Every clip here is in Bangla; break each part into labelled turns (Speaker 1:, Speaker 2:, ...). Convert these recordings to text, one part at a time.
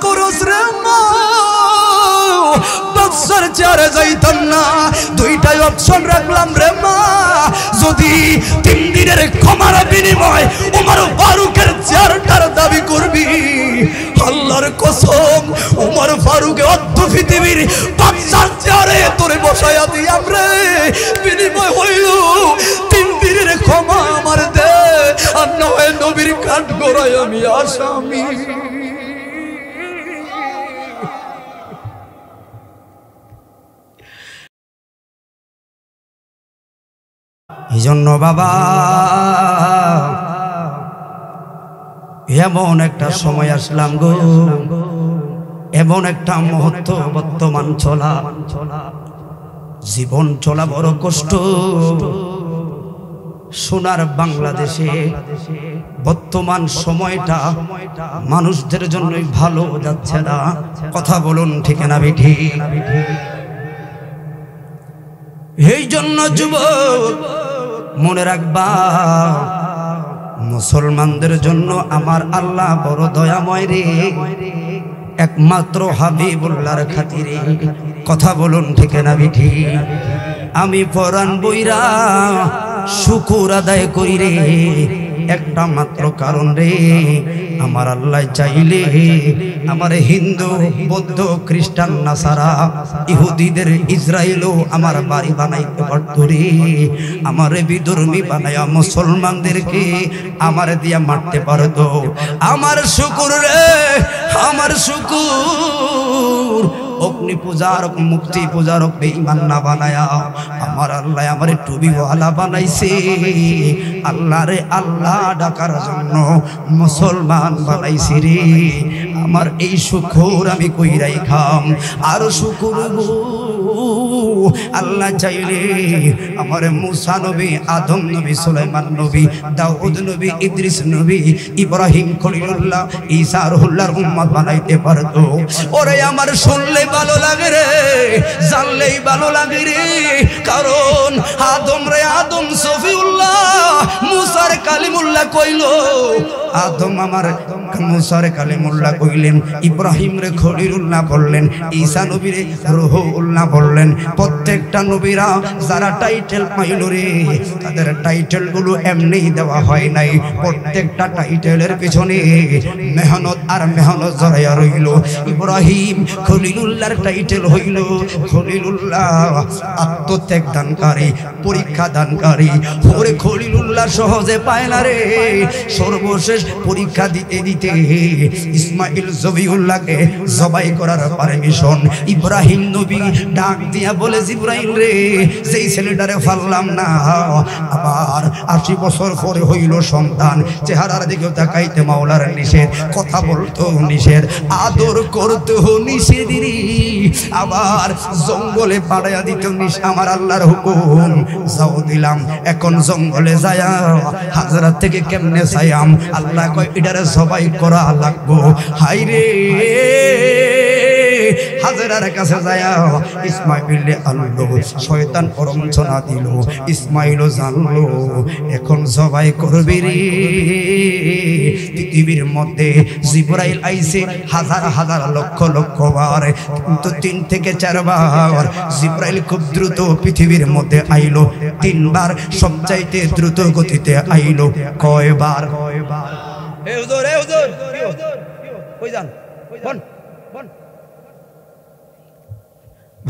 Speaker 1: করস রে মা বাদশার চেয়ারে যাইতাম না দুইটাই অপশন রাখলাম রে মা যদি 3 দিনের ক্ষমার বিনিময় ওমর ফারুকের চেয়ারটার দাবি করবি আল্লাহর কসম ওমর ফারুক অর্ধ পৃথিবীর বাদশার চেয়ারে তোরে বসায়া দিয়াম রে বিনিময় হইল 3 দিনের ক্ষমা আমার দে আর নয় নবীর কাঠ গড়ায় আমি আসামি এইজন্য বাবা এমন একটা সময় আসলাম গো এমন একটা মুহূর্ত বর্তমান চলা জীবন চলা বড় কষ্ট সোনার বাংলাদেশে বর্তমান সময়টা মানুষদের জন্যই ভালো যাচ্ছে না কথা বলুন ঠিক না বেঠি এই জন্য যুবক মনে রাখবা মুসলমানদের জন্য আমার আল্লাহ বড় দয়াময় রে একমাত্র হাবিবুল্লাহর খাতিরে কথা বলুন ঠিক না বিঠি আমি পরাণ বইরা শুকর আদায় করি রে একটা মাত্র কারণ রে আমার আল্লাহ চাইলে আমার হিন্দু বৌদ্ধ খ্রিস্টান নাসারা ইহুদিদের ইসরায়েলও আমার বাড়ি বানাইতে পারত রে আমার বিধর্মী বানায়া মুসলমানদেরকে আমার দিয়া মারতে পারতো আমার শুকুর রে আমার শুকুর অগ্নি পূজার মুক্তি পূজার বেঈমান না বানায়া আমার আল্লাহ আমারে টুবিওয়ালা বানাইছে আল্লাহ রে আল্লাহ ডাকার জন্য মুসলমান বানাইছে রে আমার এই শুকর আমি কইরাই খাম আর শুকর আল্লাহ চাইলে আমার মুসা নবী আদম নবী সুলাইমান নবী দাউদ নবী ইদ্রিস নবী ইব্রাহিম খলিলুল্লাহ ঈসা রুহুল্লাহর উম্মত বানাইতে পারতো ওরে আমার শুনলে ভালো লাগে রে জানলেই ভালো লাগে রে কারণ আদম রে আদম সফিউল্লাহ মুসার কালিমুল্লাহ কইলো আদম আমার মুসার কালিমুল্লাহ কইলেন ইব্রাহিম রে খলিলুল্লাহ বললেন ঈসা নবী রে রূহুল্লাহ বললেন প্রত্যেকটা নবীরা যারা টাইটেল পাইল রে তাদের টাইটেল গুলো এমনি দেওয়া হয় নাই প্রত্যেকটা টাইটেলের পিছনে মেহনত আর মেহনত জড়াইয়া রইল ইব্রাহিম খলিলুল্লাহর টাইটেল হইল খলিলুল্লাহ আত্মত্যাগ দানকারী পরীক্ষা দানকারী ওরে খলিলুল্লাহ সহজে পায় না রে সর্বশেষ পরীক্ষা দিতে দিতে ইসমাইল জবিউল্লাহকে জবাই করার পারমিশন ইব্রাহিম নবী ডাক দিয়া বলে জিবরাইল রে যেই ছেলেটারে ফাললাম না আবার 80 বছর পরে হইল সন্তান চেহারার দিকে তাকাইতে মাওলার নিষেধ কথা বলতো নিষেধ আদর করতো নিষেধ রে আবার জঙ্গলে পাড়াইয়া দিত আমার আল্লাহর হুকুম যাও দিলাম এখন জঙ্গলে যায়া হাজরা থেকে কেমনে চাইয়াম আল্লাহ কয় এটারে সবাই করা লাগবো হাই রে হাজরার কাছে যায় ইসমাইল আনলো শয়তান পরমচনা দিল ইসমাইলও জানলো এখন সবাই করবে রে পৃথিবীর মধ্যে জিবরাইল আইছে হাজার হাজার লক্ষ লক্ষ বার কিন্তু 3 থেকে 4 বার জিবরাইল খুব দ্রুত পৃথিবীর মধ্যে আইলো 3 বার সবচাইতে দ্রুত গতিতে আইলো কয়বার এ হুজুর কই যান বল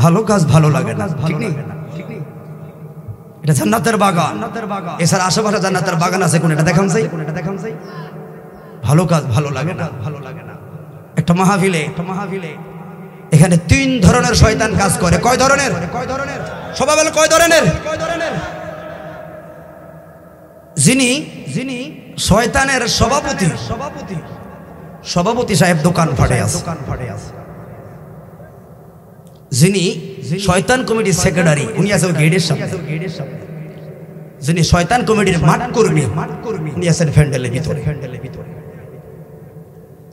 Speaker 1: ভালো কাজ ভালো লাগে না ঠিক নেই এটা জান্নাতের বাগান এছাড়া আশেপাশে জান্নাতের বাগান আছে কোন এটা দেখান চাই ভালো কাজ ভালো লাগে না একটা মাহফিলে এখানে 3 ধরনের শয়তান কাজ করে কয় ধরনের সবাই বলে কয় ধরনের যিনি শয়তানের সভাপতি সাহেব দোকান ফাটে আছে যিনি শয়তান কমিটির সেক্রেটারি উনি আছে গেটের সামনে যিনি শয়তান কমিটির মাঠ কর্মী উনি আছেন ফ্যান্ডেলের ভিতরে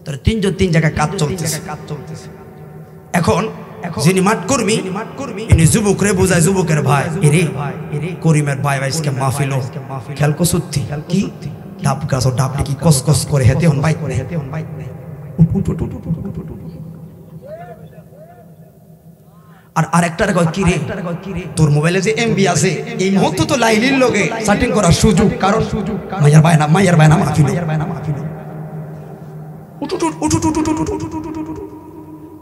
Speaker 1: তার 3 জায়গায় কাজ চলতেছে এখন যিনি মাঠ কর্মী ইনি যুবকরে বোঝায় যুবকের ভাই এরে করিমের ভাই আজকে মাহফিল খেয়াল কসুত্তি কি ডাব গাছ ও ডাবটি কি কসকস করে হেতে হন বাইক আর আরেকটার কয় কি রে তোর মোবাইলে যে এমবি আছে এই মুহূর্তে তো লাইলির লগে চ্যাটিং করার সুযোগ, কারণ মাইয়ার বায়না মাহফিল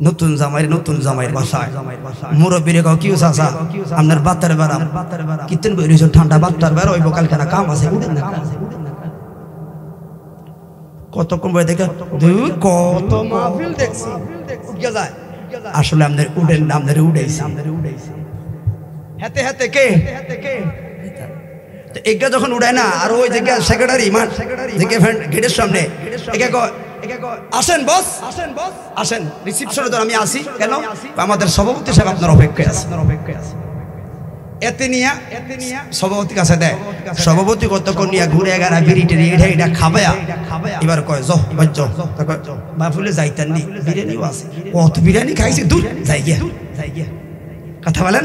Speaker 1: নতুন জামাইয়ের বাসায় মুরব্বীরে কও কিউ চাচা আপনার বাত্তার বেড়াম কিতেন বইরেছ ঠান্ডা বাত্তার বেড়া ওই বকাল কেনা কাম আছে উঠেন না কতক্ষণ বই দেখে কত মাহফিল দেখছি উঠে যায় আসলে আমাদের উঠেন না আমাদের উঠেছি হেতে হেতে কে এগা যখন উড়ায় না আর ওই জায়গা সেক্রেটারি গেটের সামনে আসেন বস আসেন রিসিপশনে তো আমি আসি কেন আমাদের সভাপতি সাহেব আপনার অপেক্ষায় আছে এতে নিয়া সভাপতি কাছে দেয় সভাপতি কতক্ষণ নিয়ে ঘুরে গেরা বিড়ি টেরি এটা খাবায়া এবার কয় মাহফিলে যাইতেন নি বিরিয়ানিও আছে কত বিরিয়ানি খাইছি দূর যাই গিয়া কথা বলেন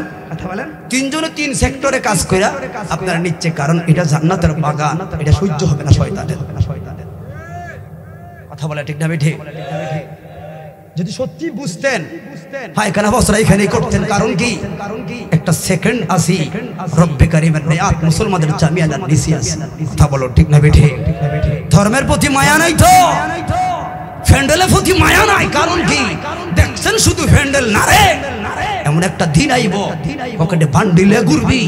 Speaker 1: তিনজনে তিন সেক্টরে কাজ কইরা আপনারা নিচ্ছে, কারণ এটা জান্নাতের বাগান, এটা সহ্য হবে না শয়তানের। কথা বলে ঠিক না বেঠে? যদি সত্যি বুঝতেন পায়খানা বসরা এখানেই করতেন, কারণ কি একটা সেকেন্ড আসি রব্বে কারিমের নেয়াত মুসলমানদের জামিয়া জান নিসি আছে। কথা বলো ঠিক না বেঠে? ধর্মের প্রতি মায়া নাই তো, ফ্যান্ডেলের প্রতি মায়া নাই, কারণ কি দেখছেন শুধু ফ্যান্ডেল না রে, এমন একটা দিন আইব পকেটে বান্ডিলে ঘুরবি,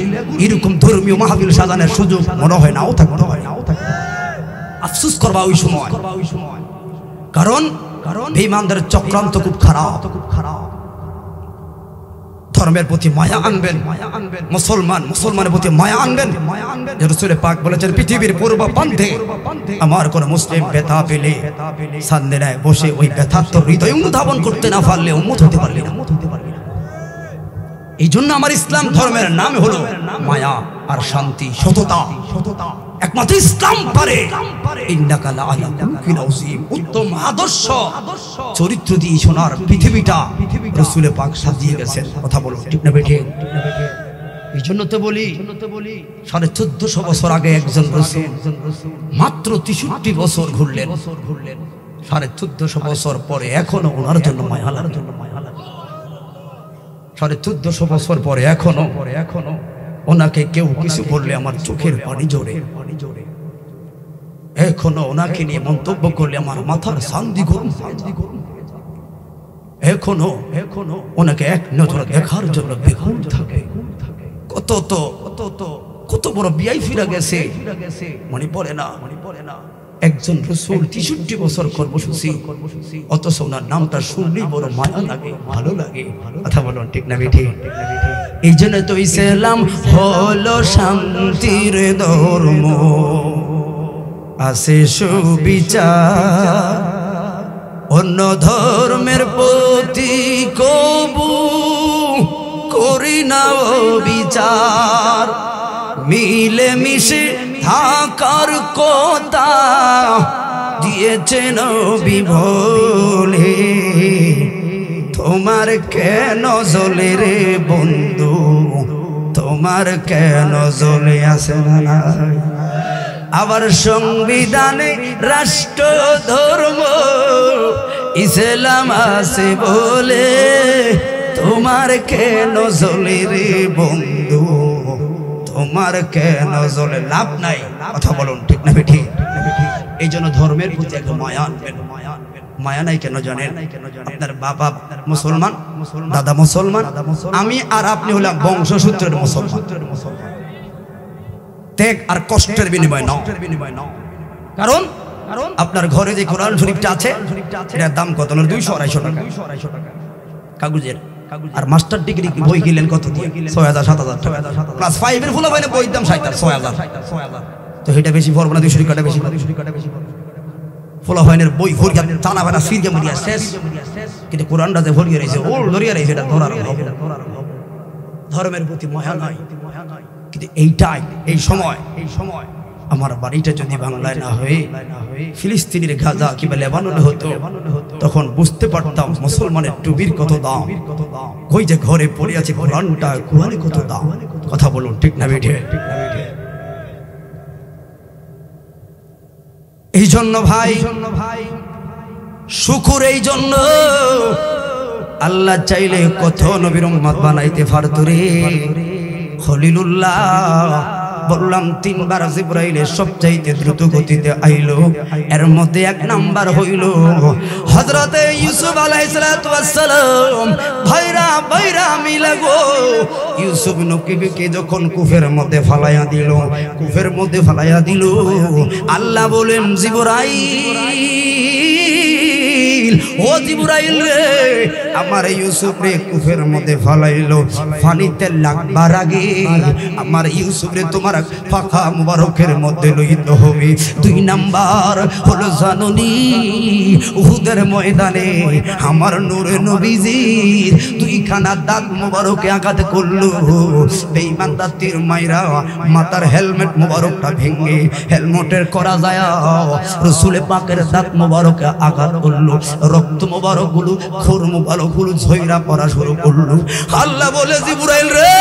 Speaker 1: এরকম ধর্মীয় মাহফিল সাজানোর সুযোগ মনে হয় নাও থাকতে হয়। আফসোস করবা ওই সময়, কারণ বেঈমানদের চক্রান্ত খুব খারাপ। ধর্মের প্রতি মায়া আনবেন, মুসলমানের প্রতি মায়া আনবেন। রাসূল পাক বলেছেন পৃথিবীর পূর্ব প্রান্তে আমার কোন মুসলিম ব্যথা পেলে সান্দেলায় বসে ওই ব্যথা তো হৃদয় অনুধাবন করতে না পারলে উম্মত হতে পারলি না। এই জন্য আমার ইসলাম ধর্মের নাম হলো মায়া আর শান্তি, সততা। একমাত্র ইসলাম পারে উত্তম আদর্শ চরিত্র দিয়ে সোনার পৃথিবীটা রাসূল পাক সাজিয়ে গেছেন। কথা বলো ঠিক না বেঠে? এই জন্য তো বলি 1450 বছর আগে একজন রাসূল মাত্র 63 বছর ঘুরলেন। 1450 বছর পরে এখনো ওনার জন্য মায়া লাগে। 1450 বছর পরে এখনো ওনাকে কেউ কিছু বললে আমার চোখের পানি জোরে, এখনো ওনাকে নিয়ে মন্তব্য করলে আমার মাথার শান্তি গরম, এখনো ওনাকে এক নজরে দেখার জন্য বেহুল থাকে। কত বড় বিআইপিরা গেছে মনে পড়ে না? একজন রাসূল 63 বছর কর্মসূচি, অথচ ওনার নামটা শুনলেই বড় মায়া লাগে, ভালো লাগে। কথা বলুন ঠিক না বেঠি? এই জন্য তো ইসলাম হলো শান্তির ধর্ম, আছে সুবিচার, অন্য ধর্মের প্রতি কবু করি না বিচার, মিলে মিশে থাকার কথা দিয়েছে নবী বলে, তোমার কেন জ্বলে রে বন্ধু, তোমার কেন জ্বলে আসে না? আবার সংবিধানে রাষ্ট্র ধর্ম ইসলাম আছে বলে, তোমার কেন জ্বলে রে বন্ধু, তোমার কেন জ্বলে? লাভ নাই। কথা বলুন ঠিক না বেঠি? এই জন্য ধর্মের প্রতি একটা মায়া আনবেন। মায়া নাই কেন জানেন? আপনার বাবা মুসলমান, দাদা মুসলমান, আমি আর আপনি হলাম বংশসূত্রের মুসলমান। ত্যাগ আর কষ্টের বিনিময় নাও। কারণ আপনার ঘরে যে কোরআন শরীফটা আছে এটার দাম কত? 200-250 টাকা কাগজের। আর মাস্টার ডিগ্রি বই কিনলেন কত দিয়ে? 6000-7000 টাকা। ক্লাস 5 এর ফুলা বাইনে বইয়ের দাম 6000। তো এটা বেশি পড়বো না? 200 টাকা বেশি ফুলা বাইনের বই ভরিয়া টানা বানা সিরকে মরিয়া শেষ, কিন্তু কোরআনটা যে ভরিয়া রয়েছে ওল ধরিয়া রয়েছে, এটা ধরার হবে। ধর্মের প্রতি মায়া নাই। কিন্তু এই সময় আমার বাড়িটা যদি বাংলায় না হয়ে ফিলিস্তিনের গাজা কিংবা লেবাননে হতো, তখন বুঝতে পারতাম মুসলমানের টুবির কত দাম, ওই যে ঘরে পড়ে আছে কোরআনটা, কোরআনে কত দাম। কথা বলুন ঠিক না বেঠে? এই জন্য ভাই শুকুর এই জন্য আল্লাহ চাইলে কত নবীর উম্মত বানাইতে পারত রে। খলিলুল্লাহ বললাম 3 বার জিবরাইল সবচাইতে দ্রুত গতিতে আইলো, এর মধ্যে 1 নাম্বার হইল হযরতে ইউসুফ আলাইহিস সালাতু ওয়াস সালাম। ভাইরা ভাইরা মিলা গো, ইউসুফ নবীকে যখন কুফের মধ্যে ফালাইয়া দিল, কুফের মধ্যে ফালাইয়া দিল, আল্লাহ বলেন জিবরাইল, ও জিবরাইল রে, আমার ইউসুফ রে কুফের মধ্যে ফালাইলো, পানিতে লাগবার আগে আমার ইউসুফ রে তোমার পাখা মুবারকের মধ্যে লইতে হবে। 2 নাম্বার হলো জাননি উহুদের ময়দানে আমার নূরে নবীজির 2খানা দাঁত মুবারকে আঘাত করলো, বেঈমানদার তীর মাইরা মাথার হেলমেট মুবারকটা ভেঙে হেলমেটের করা যায় রাসূল পাকের দাঁত মুবারকে আঘাত করলো, রক্ত মুবারক গুলো খুর মুবারক গুলো ঝইরা পড়া শুরু করলো। আল্লাহ বলে জিবরাইল রে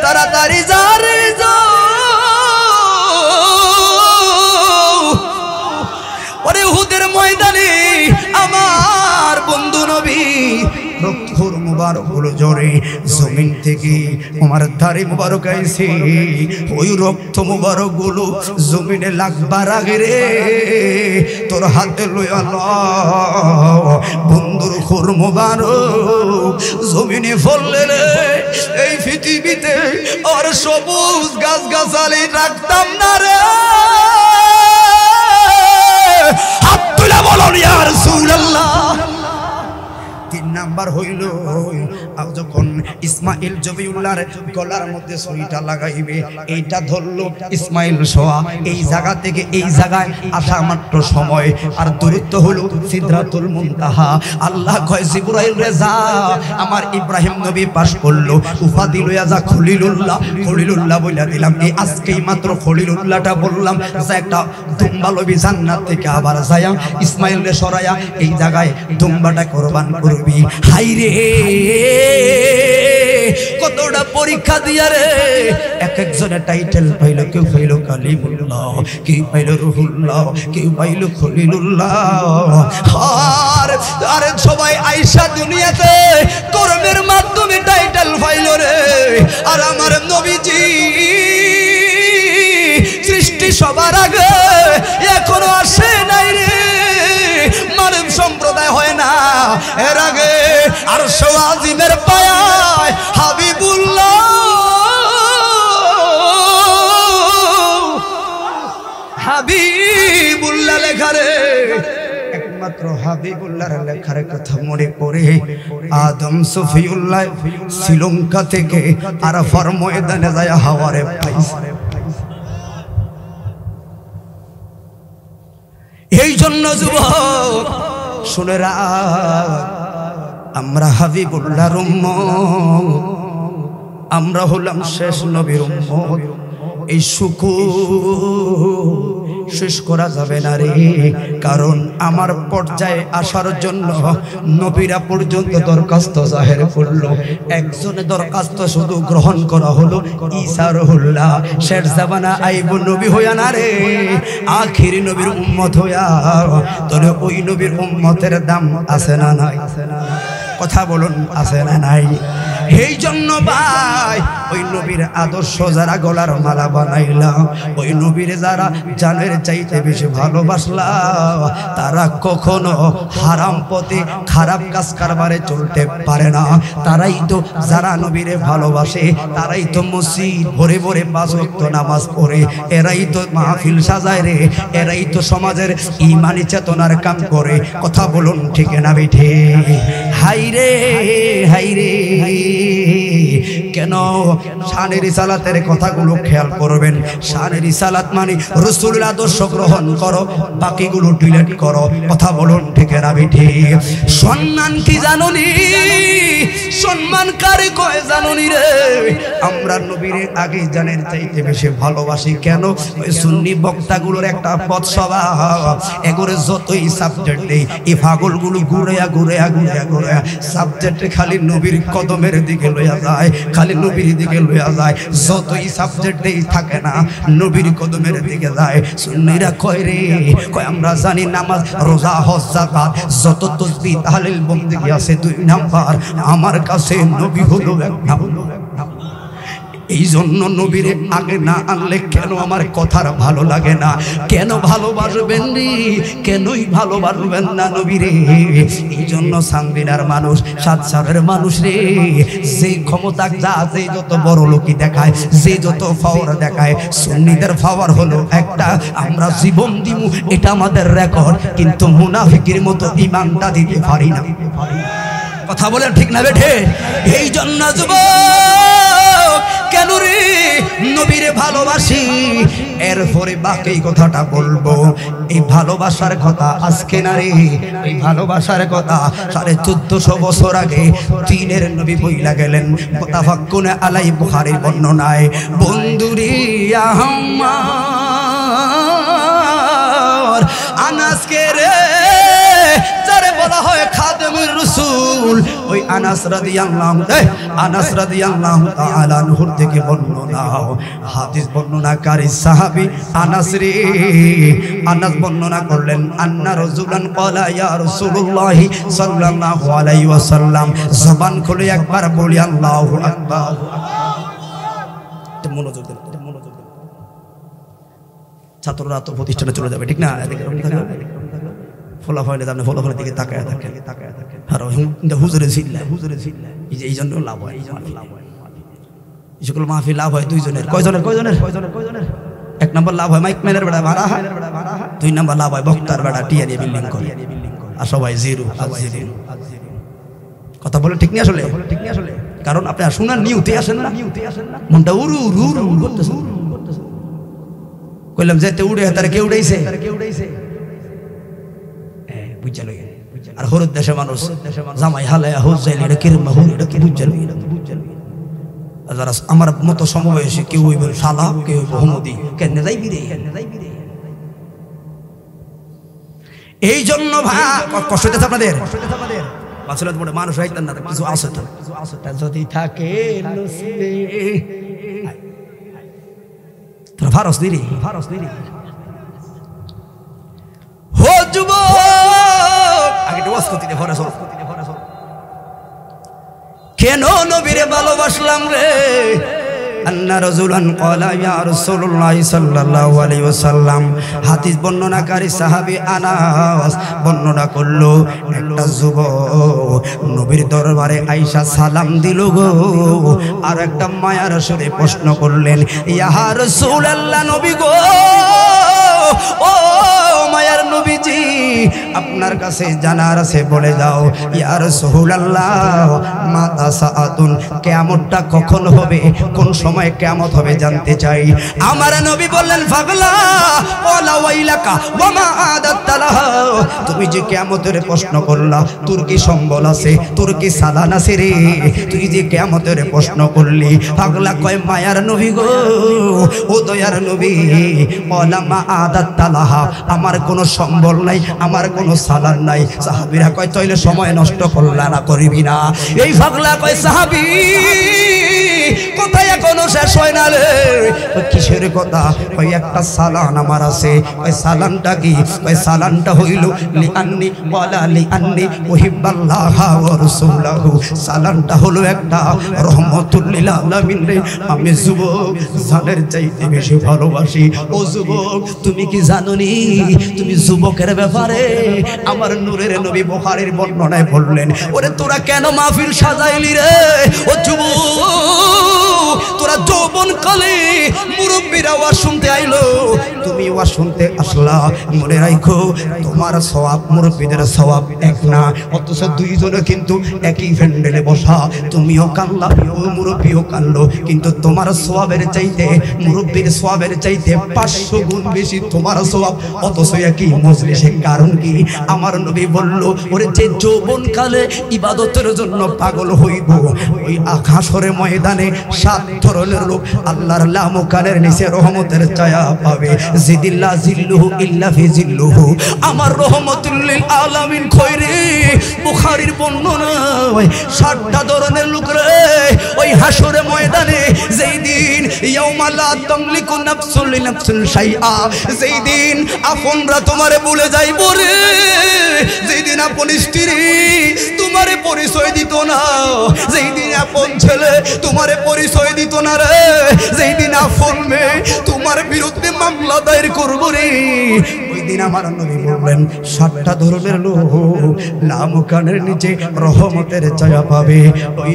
Speaker 1: তাড়াতাড়ি যা রে যা, ওরে উহুদের ময়দানে আমার বন্ধু নবী রক্তর মুবারক গুলো জরে জমিন থেকে আমার দাড়ি মুবারক আইছে, ওই রক্ত মুবারক গুলো জমিনে লাগবার আগে রে তোর হাতে লইয়া বন্ধুর খুর মুবারক জমিনে ফললে রে এই পৃথিবীতে আর সবুজ গাছ গাছালি রাখতাম না রে। আব্দুল্লাহ বলুন ইয়া রাসূলুল্লাহ। 3 নাম্বার হইল যখন ইসমাইল জবিউল্লাহর গলার মধ্যে ছুরিটা লাগাইবে, এইটা ধরলো ইসমাইল সোয়া, এই জায়গা থেকে এই জায়গায় আসা মাত্র সময় আর দূরত্ব হলো সিদরাতুল মুনতাহা। আল্লাহ কয় জিবরাইল রে যা, আমার ইব্রাহিম নবী পাস করলো, উপাধি লইয়া যা খলিলুল্লাহ। খলিলুল্লাহ বইলা দিলাম, এই আজকেই মাত্র খলিলুল্লাহটা বললাম, যা একটা দুম্বা লবি জান্নাত থেকে আবার যায়া ইসমাইল রে সরায়া এই জায়গায় দুম্বাটা কুরবান করবি। হাইরে কতটা পরীক্ষা দিয়া রে, এক একজনের টাইটেল পাইলো, কেউ পাইলো কালিমুল্লাহ, কেউ পাইলো রুহুল্লাহ, কেউ পাইলো খলিলুল্লাহ। আরে সবাই আইসা দুনিয়াতে কর্মের মাধ্যমে টাইটেল পাইলো রে, আর আমার নবীজি সৃষ্টি সবার আগে এখনো আসে নাই রে, মানব সম্প্রদায় হয় না, এর আগে আরশ আজিমের পায়ায় হাবিবুল্লাহ হাবিবুল্লাহ লেখা রে। একমাত্র হাবিবুল্লাহর লেখার কথা মনে পড়ে আদম সফিউল্লাহ শ্রীলঙ্কা থেকে আরাফার ময়দানে যায় হাওয়ারে পাইছে। এই জন্য যুবক শুনে রাখ, আমরা হাবিবুল্লাহর উম্মত, আমরা হলাম শেষ নবীর উম্মত। এই শুকুর শেষ করা যাবে না রে, কারণ আমার পর্যায়ে আসার জন্য নবীরা পর্যন্ত দরখাস্ত জাহের করলো, একজনে দরখাস্ত শুধু গ্রহণ করা হলো, ঈসা রুহুল্লাহ শেষ জামানা আইব নবী হইয়া না রে, আখিরি নবীর উম্মত হইয়া। তাহলে ওই নবীর উম্মতের দাম আছে না নাই? কথা বলুন আছে না নাই? এই জন্য ভাই ওই নবীর আদর্শ যারা গলার মালা বানাইলাম, ওই নবীর যারা জানের চাইতে বেশি ভালোবাসলাম, তারা কখনো হারাম পথে খারাপ কাজ কারবারে চলতে পারে না। তারাই তো যারা নবীরে ভালোবাসে, তারাই তো মসজিদ ভরে ভরে 5 ওয়াক্ত নামাজ পড়ে, এরাই তো মাহফিল সাজায় রে, এরাই তো সমাজের ঈমানি চেতনার কাম করে। কথা বলুন ঠিক না বেঠে? হাইরে হাইরে, কেন শানে রিসালাতের কথাগুলো খেয়াল করবেন। শানে রিসালাত মানে রাসূলের আদর্শ গ্রহণ করো, বাকিগুলো ডিলিট করো। কথা বলুন ঠিক না বেঠে? সম্মান কি জানোনি? সম্মান কারে কয় জানোনি রে? আমরা নবীর আগে জানের চাইতে বেশি ভালোবাসি। কেন? ওই সুন্নি বক্তাগুলোর একটা পথ স্বভাব, এগোরে যতই সাবজেক্ট নেই, এই পাগলগুলো ঘুরে ঘুরে ঘুরে ঘুরে সাবজেক্টে খালি নবীর কদমের দিকে লইয়া যায়, খালি নবীর দিকে লইয়া যায় যতই সাবজেক্টেই থাকে না নবীর কদমের দিকে যায় সুন্নিরা কয় রে কয় আমরা জানি নামাজ রোজা হজ যাকাত যত তাসবিহ তাহলিল বন্দেগী আছে 2 নাম্বার আমার কাছে নবী হলো 1 নাম্বার এই জন্য নবীরে আগে না আনলে কেন আমার কথার ভালো লাগে না কেন ভালোবাসবেন রে কেনই ভালোবাসবেন না নবীরে এই জন্য সাংবিনার মানুষ সাতসারের মানুষ রে যে ক্ষমতা যা যে যত বড় লোকই দেখায় যে যত পাওয়ার দেখায় সুন্নিদের পাওয়ার হলো একটা আমরা জীবন দিমু এটা আমাদের রেকর্ড কিন্তু মুনাফিকের মতো ঈমানটা দিতে পারি না কথা বলেন ঠিক না বেঠে এই জন্য যুবক কেন রে নবীরে ভালোবাসি এরপরে বাকি কথাটা বলবো এই ভালোবাসার কথা আজকে না রে এই ভালোবাসার কথা 1450 বছর আগে তিনের নবী বইলা গেলেন মুতাফাক্কুনে আলাই বুখারীর বর্ণনায় বন্ধুরে আমার আনাসকে রে যারে বলা হয় খাদেমুর রাসূল ওই আনাস রাদিয়াল্লাহু তাআলা আনহু থেকে বর্ণনা হাদিস বর্ণনাকারী সাহাবী আনাস রে আনাস বর্ণনা করলেন আন্না রাজুলান ক্বালা ইয়া রাসূলুল্লাহ সাল্লাল্লাহু আলাইহি ওয়াসাল্লাম জবান খুলে একবার বলি আল্লাহু আকবার মনোযোগ দেন ছাত্ররা তো প্রতিষ্ঠানে চলে যাবে ঠিক না ফলাফল আপনি ফলাফলের দিকে তাকায় থাকেন আর হুজুরে ছিল্লা এই জন্য লাভ হয় এই সকল মাহফিল লাভ হয় দুইজনের কয়জনের 1 নম্বর লাভ হয় মাইক ম্যানের বেড়া ভাড়া হয় 2 নম্বর লাভ হয় বক্তার বেড়া টিয়া নিয়ে বিল্ডিং করে আর সবাই জিরো কথা বলে ঠিক নেই আসলে কারণ আপনি শোনার নিউতে আসেন না মনটা উড়ু করতেছে কইলাম যেতে উড়ে তারে কে উড়াইছে বুঝালো আর হরুদ দেশে মানুষ জামাই হালায়া হুজ যাইলে এটা কিরম হুজ এটা কি বুঝালো যারা আমার মতো সমবয়সী কেউ হইব শালা কেউ হইব হুমদি কেন যাইবি রে এই জন্য কষ্ট হইতেছে আপনাদের বাসুলাত বড় মানুষ হইতেন না কিছু আছে তো যদি থাকে তোরা ফারস দিলি হো যুবক আগে তো ওয়াজ করতে ফরাস কেন নবীরে ভালোবাসলাম রে আন্না রাজুলান ক্বালা ইয়া রাসূলুল্লাহ সাল্লাল্লাহু আলাইহি ওয়াসাল্লাম হাদিস বর্ণনাকারী সাহাবী আনাস বর্ণনা করলো একটা যুবক নবীর দরবারে আয়েশা সালাম দিল গো আর একটা মায়ার সুরে প্রশ্ন করলেন ইয়া রাসূলুল্লাহ নবী গো ও মায়ার নবীজি আপনার কাছে জানার আছে বলে যাও ইয়া রাসূলুল্লাহ মাতা সাআতুন কিয়ামতটা কখন হবে কোন সময় কিয়ামত হবে জানতে চাই আমার নবী বললেন পাগলা ওয়ালা ওয়াইলাকা ওয়া মা আদাতালাহা তুমি যে কিয়ামতের প্রশ্ন করলা তোর কি সম্বল আছে তোর কি সালান আছে রে তুই যে কিয়ামতের প্রশ্ন করলি পাগলা কয় মায়ার নবী গো ও দয়ার নবী ওয়ালা মা আদাতালাহা আমার কোনো সম্বল নাই আমার কোনো সালান নাই সাহাবীরা কয় তাইলে সময় নষ্ট করলা না করিবি না এই পাগলা কয় সাহাবী কোথায় এখনো শেষ হয় না রে কিসের কথা কই একটা সালান আমার আছে কই সালানটা কি কই সালানটা হইল লিআন্নি ওয়ালা লিআন্নি উহিব্বাল্লাহ ওয়া রাসূলুহু সালানটা হলো একটা রহমাতুল লিল আলামিন রে আমি যুবক জানের চাইতে বেশি ভালোবাসি ও যুবক তুমি কি জানোনি তুমি যুবকের ব্যাপারে আমার নূরের নবী বুখারীর বর্ণনায় বললেন ওরে তোরা কেন মাহফিল সাজাইলি রে ও যুবক তোরা যৌবন কালে মুরব্বীরা ওয়াজ শুনতে আইলো তুমি ওয়াজ শুনতে আসলা মনে রাখো তোমার সওয়াব মুরব্বীদের সওয়াব এক না অথচ দুইজনে কিন্তু একই প্যান্ডেলে বসা তুমিও কানলা ও মুরব্বীও কানলো কিন্তু তোমার সওয়াবের চাইতে মুরব্বীর সওয়াবের চাইতে 500 গুণ বেশি তোমার সওয়াব অথচ ওই একই মজলিসে। কারণ কি? আমার নবী বলল, ওরে যে যৌবন কালে ইবাদতের জন্য পাগল হইব, ওই হাসরের ময়দানে 7 ধরনের লোক আল্লাহর লামকানের নিচে রহমতের ছায়া পাবে। জিদিল্লা জিল্লুহু ইল্লা ফি জিল্লুহু। আমার রহমতুল লিল আলামিন খৈরে বুখারীর বর্ণনা, 7টা ধরনের লোক রে ওই হাসরের ময়দানে, যেই দিন ইয়াউমা লা তামলিকু নাফসুন লিনাফসিন শাইআ, যেই দিন আপনরা তোমারে ভুলে যাইব রে, যেই দিন আপন স্ত্রী তোমারে পরিচয় দিত না, যেই দিন আপন ছেলে তোমারে পরিচয় দিত না রে, যেই দিন আপন মেয়ে তোমার বিরুদ্ধে মামলা দায়ের করব রে, ওই দিন আমার নবী বললেন 7টা ধরনের লোক লামকানের নিচে রহমতের ছায়া পাবে। ওই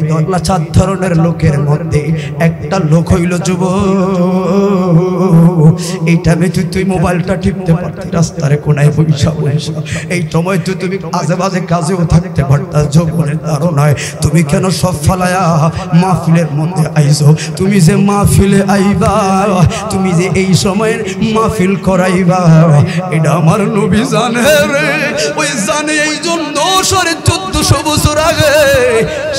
Speaker 1: 7 ধরনের লোকের মধ্যে একটা লোক হইল যুবক। এইটা বেঁচে তুই মোবাইলটা টিপতে পারতি রাস্তার কোনায় বৈশা বৈশা, এই সময় তুই তুমি আজে বাজে কাজেও থাকতে পারতা। যৌবনের ধারণায় তুমি কেন সব ফালায়া মাহফিলের মধ্যে আইছো? তুমি যে মাহফিলে আইবা, তুমি যে এই সময়ের মাহফিল করাইবা, এটা আমার নবী জানে রে। ওই জানে, এই জন্য 1400 বছর আগে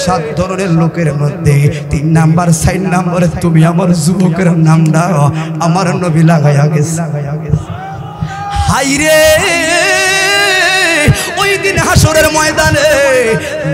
Speaker 1: 7 ধরনের লোকের মধ্যে 3 নাম্বার 4 নাম্বারে তুমি আমার যুবকের নামটা আমার নবী লাগাইয়া গেছে। হাইরে ওই দিন হাসরের ময়দানে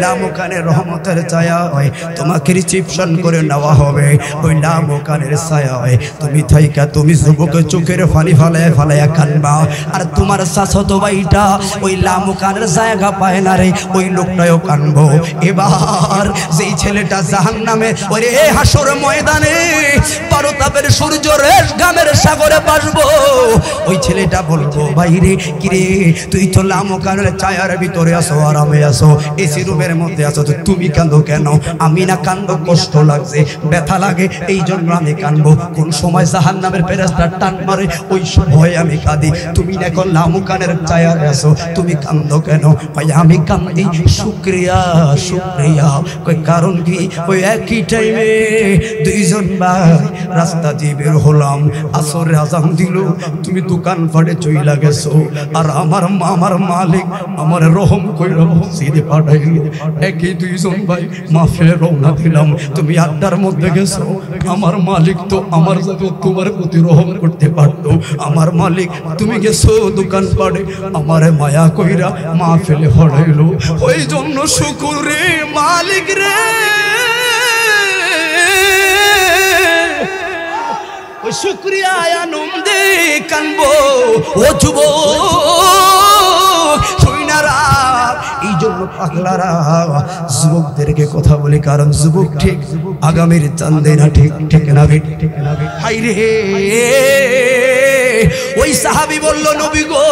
Speaker 1: লামকানের রহমতের ছায়া হয়, তোমাকে রিসিপশন করে নেওয়া হবে। ওই লামকানের ছায়া হয় তুমি থাইকা তুমি যুবকের চোখের পানি ফালায় ফালায়া কানবা। আর তোমার চাচাতো ভাইটা ওই লামকানের জায়গা পায় না রে, ওই লোকটাও কানবো। এবার যেই ছেলেটা জাহান্নামে ওই হাসরের ময়দানে 12 তাপের সূর্য রেশ গামের সাগরে বাসবো, ওই ছেলেটা বলবো, ভাইরে কিরে তুই তো লামকানের ছায়ার ভিতরে আসো, আরামে আসো, এসি রুমের মধ্যে আসো, তো তুমি কাঁদো কেন? আমি না কান্দো, কষ্ট লাগছে, ব্যথা লাগে, এই জন্য আমি কান্দবো। কোন সময় জাহান্নামের ফেরেশতা টান মারে, ওই সময় আমি কাঁদি। তুমি এখন লামকানের ছায়ায় আসো, তুমি কান্দো কেন? ভাই আমি কান্দি শুকরিয়া শুকরিয়া। কই কারণ কি? ওই একই টাইমে 2 জন ভাই রাস্তা দিয়ে বের হলাম, আসরের আজান দিল, তুমি দোকান ফাটে চইলা গেছো, আর আমার মালিক আমার রহম কইরা মসজিদে পাঠাইল। একই 2 জন ভাই মাহফিলে রওনা দিলাম, তুমি আড্ডার মধ্যে গেছো, আমার মালিক তো আমার জায়গায় তোমার প্রতি রহম করতে পারতো। আমার মালিক তুমি গেছো দোকান পাড়ে, আমারে মায়া কইরা মাহফিলে হড়াইলো। ওই জন্য শুকর রে মালিক রে, ওই শুকরিয়া আনন্দে কানবো। ও যুবক শুইনারা, এই জন্য পাগলারা যুবকদেরকে কথা বলি, কারণ যুবক ঠিক আগামীর চান্দে না, ঠিক ঠিক না ঠিক না। হাইরে ওই সাহাবী বলল, নবী গো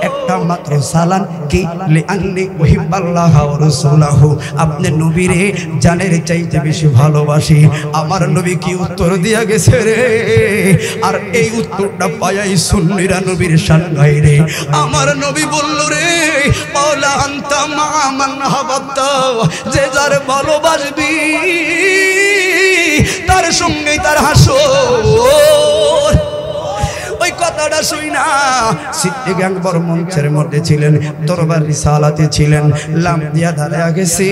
Speaker 1: একটা মাত্র সালান কি লিআন্নি উহিব্বাল্লাহ ওয়া রাসূলাহু, আপনি নবীরে জানের চাইতে বেশি ভালোবাসি। আমার নবী কি উত্তর দিয়া গেছে রে? আর এই উত্তরটা পায়াই সুন্নিরা নবীর শান গায় রে। আমার নবী বলল রে, আলা আনতা মা মান হাবাতা, যে যার ভালোবাসবি তার সঙ্গে তার হাসর। ওই কথাটা শুই না সিদ্দিক আকবর মঞ্চের মধ্যে ছিলেন, দরবার রিসালাতে ছিলেন, লাম দিয়া দাঁড়ায় গেছে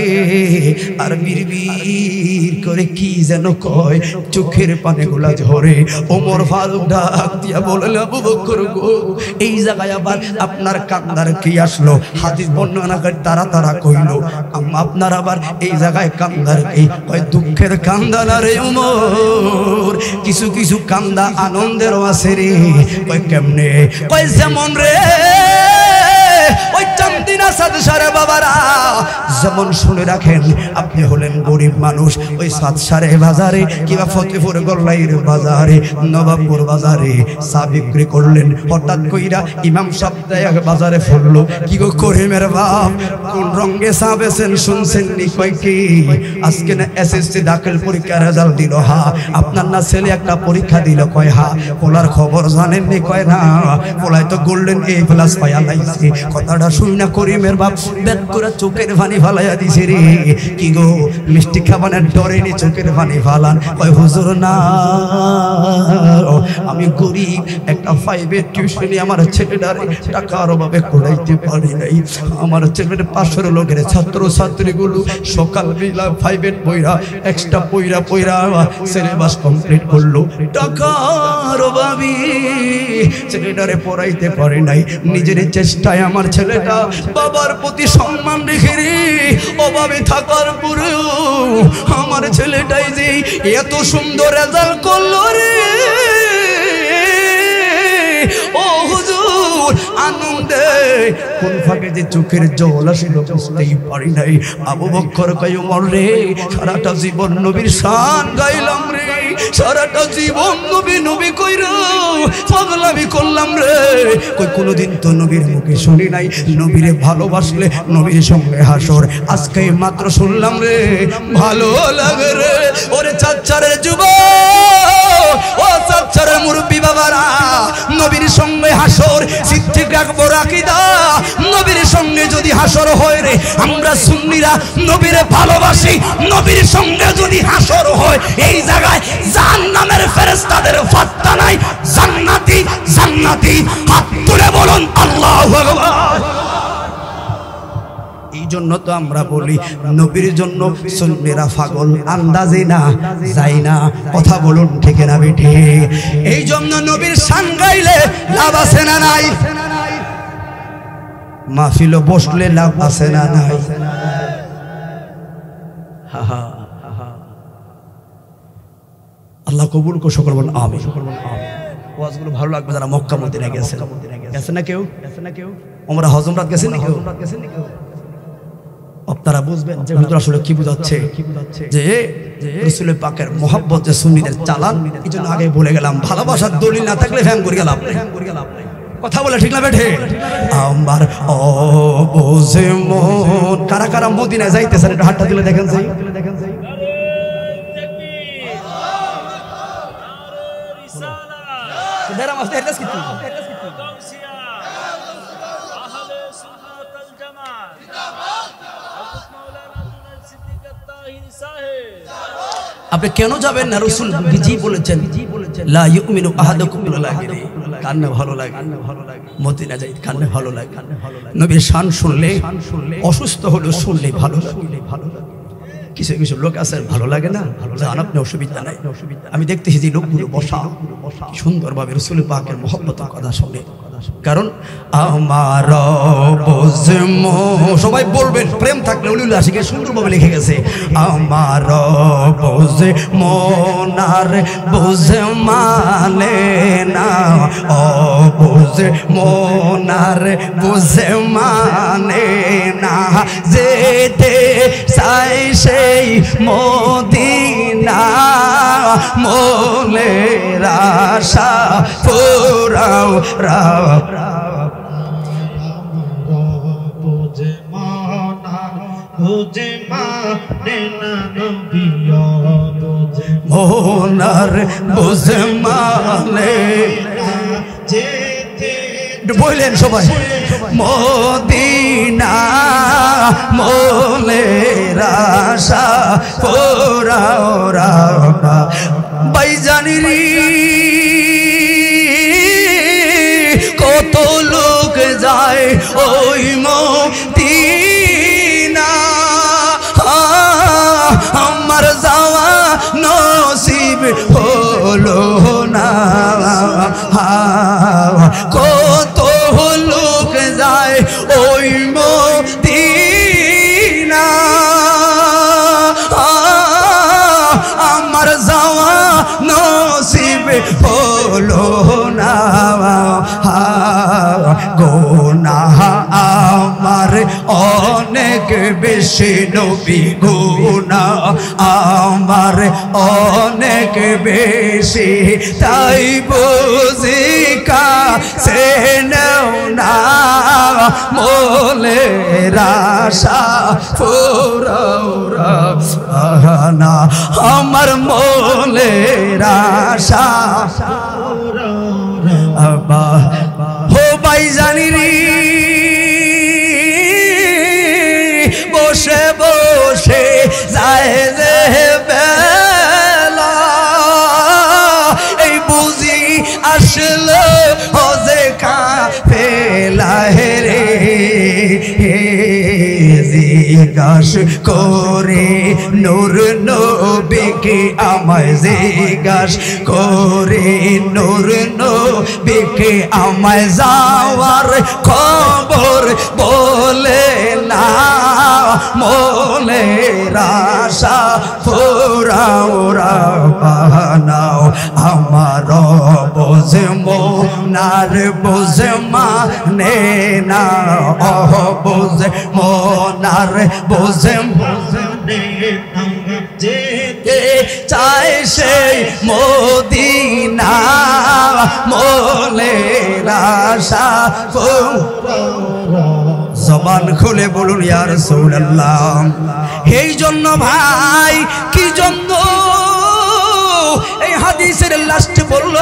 Speaker 1: আর বিড়বিড় করে কি যেন কয়, চোখের পানিগুলা ঝরে। ওমর ফারুক ডাক দিয়া বললেন, আবু বকর গো এই জায়গায় আবার আপনার কান্দার কি আসলো? হাদিস বর্ণনা করে তারা তারা কইল, আপনার আবার এই জায়গায় কান্দার কি? কয় দুঃখের কান্দা না রে ওমর, কিছু কিছু কান্দা আনন্দেরও আছে রে। কয় কেমনে? কয় যেমন রে ওই চান্দিনা সাদসারে বাবারা, যেমন শুনে রাখেন আপনি হলেন গরিব মানুষ, ওই সাদসারে বাজারে কিংবা ফতেপুর গল্লাইর বাজারে, নবাবপুর বাজারে চা বিক্রি করলেন, হঠাৎ কইরা ইমাম সাহেব বাজারে পড়লো, কি গো করিমের বাপ কোন রঙে চা বেচেন শুনছেন নি? কয় কি আজকে না এসএসসি দাখিল পরীক্ষার রেজাল্ট দিল? হা। আপনার না ছেলে একটা পরীক্ষা দিল? কয় হা। পোলার খবর জানেননি? কয় না। পোলাই তো গোল্ডেন এ প্লাস পায়া লাইছে। কথাটা শুই না করিমের বাপ ব্যাগ করে চোখের পানি ফালাইয়া দিছে রে। কি গো মিষ্টি খাবানের ডরে নি চোখের পানি ফালান? কয় হুজুর না, আমি গরিব, একটা 5-এর টিউশনি আমার ছেলেটারে টাকার অভাবে করাইতে পারি নাই। আমার ছেলের পাশের লোকের ছাত্র ছাত্রীগুলো সকাল বেলা 5-এর পয়রা এক্সট্রা পয়রা সিলেবাস কমপ্লিট করলো, টাকার অভাবে ছেলেটারে পড়াইতে পারে নাই। নিজের চেষ্টায় আমার ছেলেটা বাবার প্রতি সম্মান রেখে রে অভাবে থাকার পরেও আমার ছেলেটাই যে এত সুন্দর রেজাল্ট করলো রে। ও হুজুর, আনন্দে কোন ফাঁকে যে চোখের জল আসিল বুঝতেই পারি নাই। আবু বকর কয় ওমর রে, সারাটা জীবন নবীর শান গাইলাম রে, সারাটা জীবন নবী নবী কইরা পাগলামি করলাম রে, কই কোনোদিন তো নবীর মুখে শুনি নাই নবীরে ভালোবাসলে নবীর সঙ্গে হাসর। আজকে মাত্র শুনলাম রে, ভালো লাগে রে। ওরে চাচারের যুবক, ও চাচারের মুরব্বী বাবারা, নবীর সঙ্গে হাসর সিদ্দিক আকবর আকীদা, নবীর সঙ্গে যদি হাসর হয় রে, আমরা সুন্নিরা নবীরে ভালোবাসি, নবীর সঙ্গে যদি হাসর হয় এই জায়গায় জাহান্নামের ফেরেশতাদের ফাত্তা নাই। জান্নাতি জান্নাতি, হাত তুলে বলুন আল্লাহু আকবার। এই জন্য তো আমরা বলি নবীর জন্য সুন্নিরা পাগল, আন্দাজে না যায় না। কথা বলুন ঠিক না বেঠে? এই জন্য নবীর শান গাইলে লাভ আছে না নাই? মাহফিলে বসলে লাভ আছে না নাই? আল্লাহ কবুল করে সকল বলুন আমিন। ওয়াজগুলো ভালো লাগবে যারা মক্কা মদিনা গেছে। গেছে না কেউ? আমরা হজমরাত গেছেন না কেউ? আপনারা বুঝবেন যে হুজুর আসলে কি বুঝাচ্ছে, যে রাসূল পাকের মহব্বত যে সুন্নিদের চালান। এই জন্য আগে বলে গেলাম, ভালোবাসার দলিল না থাকলে ফ্যান করে গেলাম। কথা বলে ঠিক না বেঠে? আমার অবুঝে মন, কারা কারা মদিনায় যাইতেছেন একটু হাতটা দিলে দেখেন যাই। আপনি কেন যাবেন না? রাসূল জি বলেছেন, লা ইউমিনু আহাদুকুম বিল্লাহি, কান্না ভালো লাগে, মদিনা যাই কান্না ভালো লাগে। নবীর শান শুনলে, অসুস্থ হলেও শুনলে ভালো লাগে। কিছু কিছু লোক আছে ভালো লাগে না, জান আপনি অসুবিধা নাই। আমি দেখতেছি যে লোকগুলো বসা সুন্দরভাবে রাসূল পাকের মহব্বতের কথা শুনে। কারণ আমার বুঝমো, সবাই বলবেন প্রেম থাকলে উলিল আশিকে সুন্দরভাবে লিখে গেছে, আমার বুঝে মনার বুঝে মানে না, ও বুঝে মনার বুঝে মানে না, যেতে চাই সেই মদিনা, মোলের আশা পুরাও রাও। মোনার বুঝে মানে, বললেন সবাই মদিনা, মোলের আশা পুরাও রাও। বাইজানিরি কত লোক যায় ওই মদিনা, আমার যাওয়া নসিব হলো না। কত লোক যায় ওই মদিনা, আমার যাওয়া নসিব হলো না। গুনাহ আমার অনেক বেশি নবী, গুনাহ আমার অনেক বেশি, তাই বুঝি কাছে নেও না, মোলের আশা পুরাও না, আমার মোলের আশা হো বাইজানিরি। বসে বসে যায় যে বেলা, এই বুঝি জিজ্ঞাস করে নূর নবীকে আমায় জিজ্ঞাস করে নূর নবীকে আমায় যাওয়ার খবর বলে না মোলের আশা পুরাও বানাও আমার বোঝে মনার বোঝে মানে না অহ বোঝে মনার বোঝে যেতে চাই সেই মদিনা মোলের আশা জবান খুলে বলুন ইয়া রাসূলুল্লাহ। এই জন্য ভাই কি জন্য এই হাদিসের লাস্টে বলল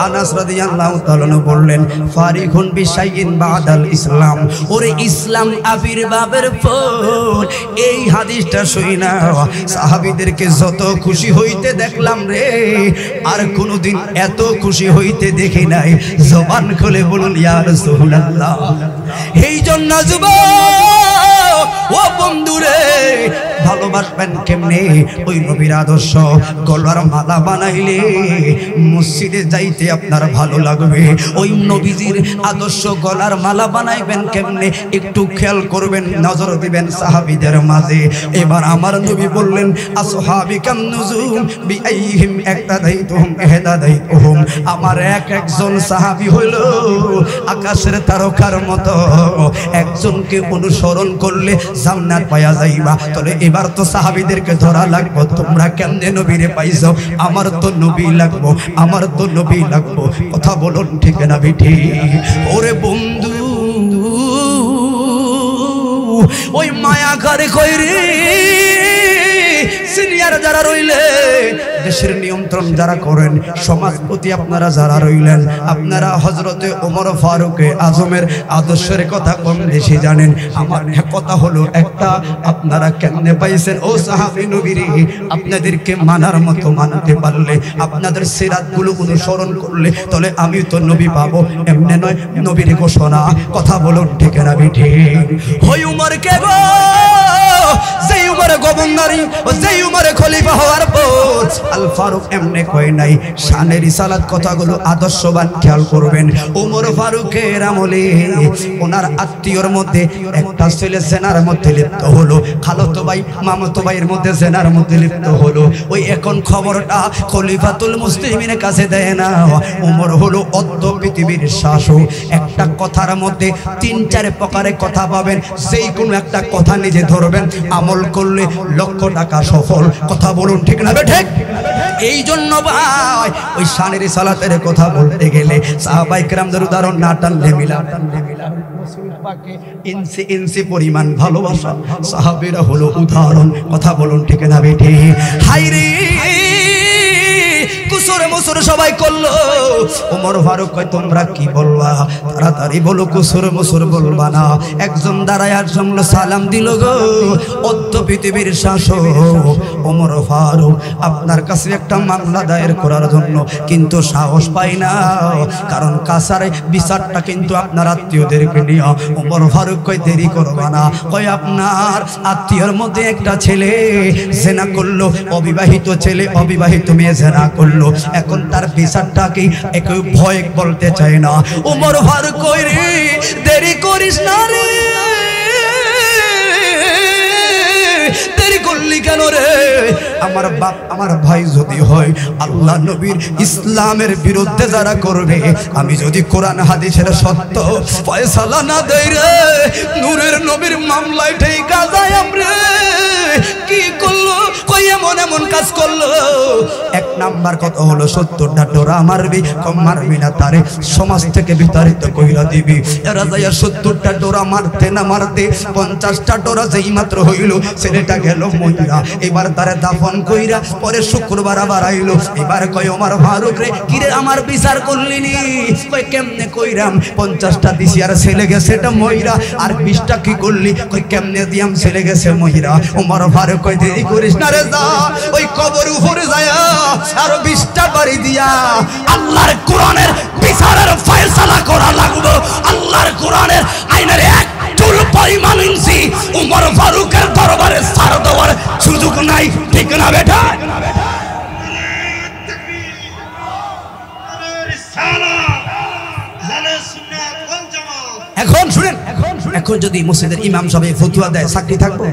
Speaker 1: আনাস রাদিয়াল্লাহু তাআলা বললেন ফারিকুন বিশাইইন বাদাল ইসলাম, ওরে ইসলাম আবির্ভাবের পর এই হাদিসটা শুইনা সাহাবীদেরকে যত খুশি হইতে দেখলাম রে আর কোনোদিন এত খুশি হইতে দেখি নাই। জবান খুলে বলুন ইয়া রাসূলুল্লাহ। এই জন্য যুবক ও বন্ধুরে ভালোবাসবেন কেমনে? ওই নবীর আদর্শ গলার মালা বানাইলে মসজিদে যাইতে আপনার ভালো লাগবে। ওই নবীজির আদর্শ গলার মালা বানাইবেন কেমনে একটু খেয়াল করবেন, নজর দিবেন সাহাবীদের মাঝে। এবার আমার নবী বললেন আসহাবিকান নুজুম বিআইহিম ইক্তাদাইতুহুম ইহদাদাইতুহুম, আমার একজন সাহাবী হইল আকাশের তারকার মতো, একজনকে অনুসরণ করলে জান্নাত পাওয়া যাইবা। তবে এবার তো সাহাবীদেরকে ধরা লাগবো, তোমরা কেমনে নবীরে পাইছো? আমার তো নবী লাগবো, আমার তো নবী লাগবো। কথা বলুন ঠিক না বেঠি? ওরে বন্ধু ওই মায়া করে কইরে সিনিয়র যারা রইলে দেশের নিয়ন্ত্রণ যারা করেন, সমাজপতি আপনারা যারা রইলেন, আপনারা হযরতে ওমর ফারুক আজমের আদর্শের কথা কম বেশি জানেন। আমার কথা হলো একটা, আপনারা কেমনে পাইছেন? ও সাহাবী নবীরে আপনাদেরকে মানার মতো মানতে পারলে, আপনাদের সিরাতগুলো অনুসরণ করলে তাহলে আমি তো নবী পাবো। এমনি নয়, নবীর ঘোষণা। কথা বলুন ঠিক না বেঠি? ওই উমর কে গো, যেই উমর গভর্নরি, যেই উমর খলিফা হওয়ার পর আল ফারুক এমনি কয় নাই, শানের রিসালাত কথাগুলো আদর্শবান খেয়াল করবেন। ওমর ফারুকের আমলে ওনার আত্মীয়র মধ্যে একটা ছেলে জেনার মধ্যে লিপ্ত হলো, খালাতো ভাই মামাতো ভাইয়ের মধ্যে জেনার মধ্যে লিপ্ত হলো। ওই এখন খবরটা খলিফাতুল মুসলিমিনের কাছে দেয় না। ওমর হলো অর্ধ পৃথিবীর শাসক। একটা কথার মধ্যে ৩-৪ প্রকারের কথা পাবেন, সেই কোনো একটা কথা নিজে ধরবেন, আমল করলে লক্ষ টাকা সফল। কথা বলুন ঠিক না বেঠিক? এই জন্য ভাই ওই শানের সালাতের কথা বলতে গেলে সাহাবায়ে কেরামদের উদাহরণ না টানলে মিলা রাসূল পাকে ইঞ্চি ইঞ্চি পরিমাণ ভালোবাসা সাহাবীরা হলো উদাহরণ। কথা বলুন ঠিক না বেঠিক? হায়রে কুসুর মুসুর সবাই করলো, ওমর ফারুক কয় তোমরা কি বলবা? তাড়াতাড়ি বলো, কুসুর মুসুর বলবা না। একজন দাঁড়ায়ার সামনে সালাম দিল গো, অর্ধ পৃথিবীর শাসক ওমর ফারুক, আপনার কাছে একটা মামলা দায়ের করার জন্য, কিন্তু সাহস পাই না, কারণ কাছারে বিচারটা কিন্তু আপনার আত্মীয়দেরকে নিয়ে। ওমর ফারুক কয় দেরি করবা না। কয় আপনার আত্মীয়র মধ্যে একটা ছেলে জেনা করলো, অবিবাহিত ছেলে অবিবাহিত মেয়ে জেনা করলো, এখন তার বিচারটা কি একটু ভয় বলতে চায় না। ওমর ফারুক কই রে দেরি করিস না রে, দেরি করলি কেন রে? আমার বাপ আমার ভাই যদি হয়, আল্লাহ নবীর ইসলামের বিরুদ্ধে যারা করবে, আমি যদি কোরআন হাদিসের সত্য ফয়সালা না দেই রে, নূরের নবীর মামলায় ঠেকা যায় আমরা। কি করলো? কই এমন এমন কাজ করলো। এক নাম্বার কথা হলো 70টা ডোরা মারবি, কম মারবি না, তারে সমাজ থেকে বিতাড়িত কইরা দিবি। এরা যাইয়া 70টা ডোরা মারতে না মারতে 50টা ডোরা যেই মাত্র হইল, ছেলেটা গেল মহিলা। এবার তারে দাফন কইরা পরে শুক্রবার আবার আইলো। এবার কয় ওমর ফারুক রে কিরে আমার বিচার করলি নি? কই কেমনে কইরাম? 50টা দিছি আর ছেলে গেছে এটা মহিলা, আর 20টা কি করলি? কই কেমনে দিয়াম ছেলে গেছে মহিলা। ওমর ফারুক কই দেরি করিস না রে, যা ওই কবর উপরে যায়া আর 20টা বাড়ি দিয়া আল্লাহর কোরআনের বিচারের ফয়সালা করা লাগবে। আল্লাহর কোরআনের আইনের এক চুল ইমান ইনছি উমর ফারুকের দরবারে সার দেওয়ার সুযোগ নাই, ঠিক না বেটা? এখন শুনেন, এখন যদি মসজিদের ইমাম সাহেব ফতোয়া দেয় চাকরি থাকবো?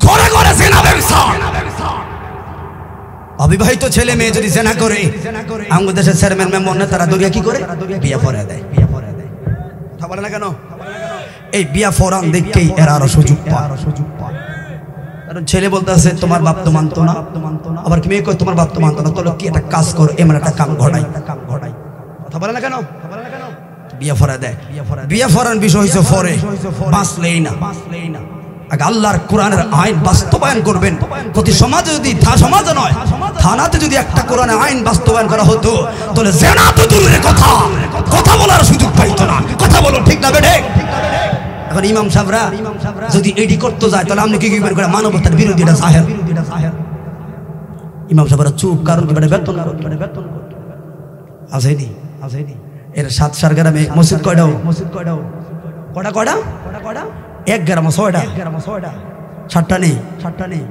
Speaker 1: ঘরে ঘরে জেনা ব্যবসা। অবিবাহিত ছেলে মেয়ে যদি জেনা করে, আমাদের দেশের চেয়ারম্যান মেম্বার নেতারা দরিয়া কি করে? বিয়া পড়ায় দেয়। কথা বলে না কেন? এই বিয়া ফরান দেখেই এরা আরো সুযোগ পায়। কারণ ছেলে বলতে আছে তোমার বাপ তো মানতো না, আবার কি মেয়ে কয় তোমার বাপ তো মানতো না, তোলো কি একটা কাজ করো, এমন একটা কাম ঘটাই। কথা বলে না কেন? বিয়া ফরায় দেয়। বিয়া ফরান বিষয় হচ্ছে ফরে বাঁচলেই না। আগে আল্লাহর কোরআনের আইন বাস্তবায়ন করবেন। প্রতি সমাজে যদি সমাজে নয় থানাতে যদি একটা কোরআনের আইন বাস্তবায়ন করা হতো, তাহলে জেনা তো দূরের কথা, কথা বলার সুযোগ পাইতো না। কথা বলো ঠিক না বেঠে? এখন ইমাম সাহেবরা যদি এডি করতে যায়, তাহলে আপনি কি করে মানবতার বিরোধীটা জাহের। ইমাম সাহেবরা চুপ, কারণ কি বেতন আসেনি। এর 7 সার গ্রামে মসজিদ কয়টাও? কটা এক গ্রামে 6টা, 7টা নেই।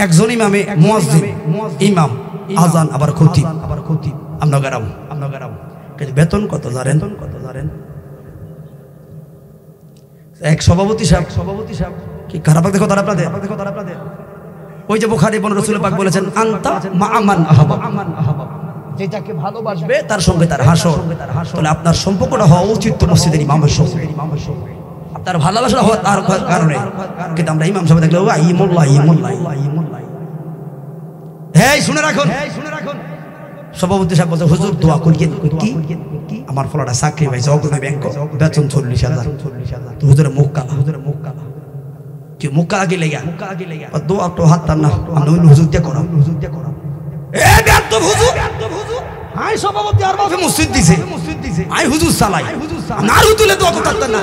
Speaker 1: একজন ইমামে মুয়াজ্জিন, ইমাম, আজান, আবার খতিব। আমরা গ্রাম কিন্তু বেতন কত জানেন? এক সভাপতি সাহেব কি খারাপ দেখো তারা আপনাদের? ওই যে বুখারী বলেন রাসূল পাক বলেছেন আনতা মা আমান আহাবা, যেটাকে ভালোবাসবে তার সঙ্গে তার হাসর। তাহলে আপনার সম্পর্কটা হওয়া উচিত তো মসজিদের ইমামের সঙ্গে। আপনার ভালোবাসা হওয়া তার কারণে। কিন্তু আমরা ইমাম সাহেব দেখলে হ্যাঁ শুনে রাখুন। সভাপতি সাহেব বলছে হুজুর দোয়া করি। কি? আমার ফলাটা চাকরি পাইছে অগ্রণী ব্যাংক, বেতন 40,000। তো হুজুরের মুখ কালা। কি মুখ কালা কি লেগা? দোয়া তো হাত টান না, আমরা হুজুর দিয়ে করাম। আই সভাপতি আর বাপে মসজিদ দিছে, আই হুজুর চালাই না, তুলে দোয়া করতে না।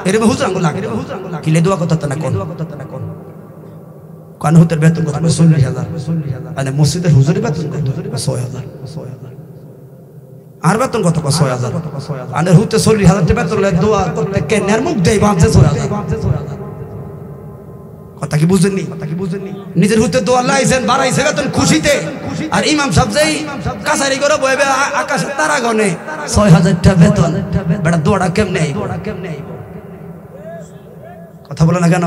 Speaker 1: এর হুজুর আঙ্গুল লাগে কিলে দোয়া করতে না। কোন কান হুতের বেতন কত? 40,000। মানে মসজিদের হুজুরের বেতন কত? 6,000। আর বেতন কত? 6,000। আনে হুতে 40,000 টাকা বেতন দোয়া করতে কেনার মুখ দেই বাঁচে 6,000। কথা কি বুঝেননি? নিজের হুতে দোয়া লাইছেন, বাড়াইছে বেতন খুশিতে, আর ইমাম সাহেব যেই কাছারি করে বইবে আকাশে তারা গনে 6,000 টাকা বেতন। বেটা দোয়াটা কেমনে? কথা বলে না কেন?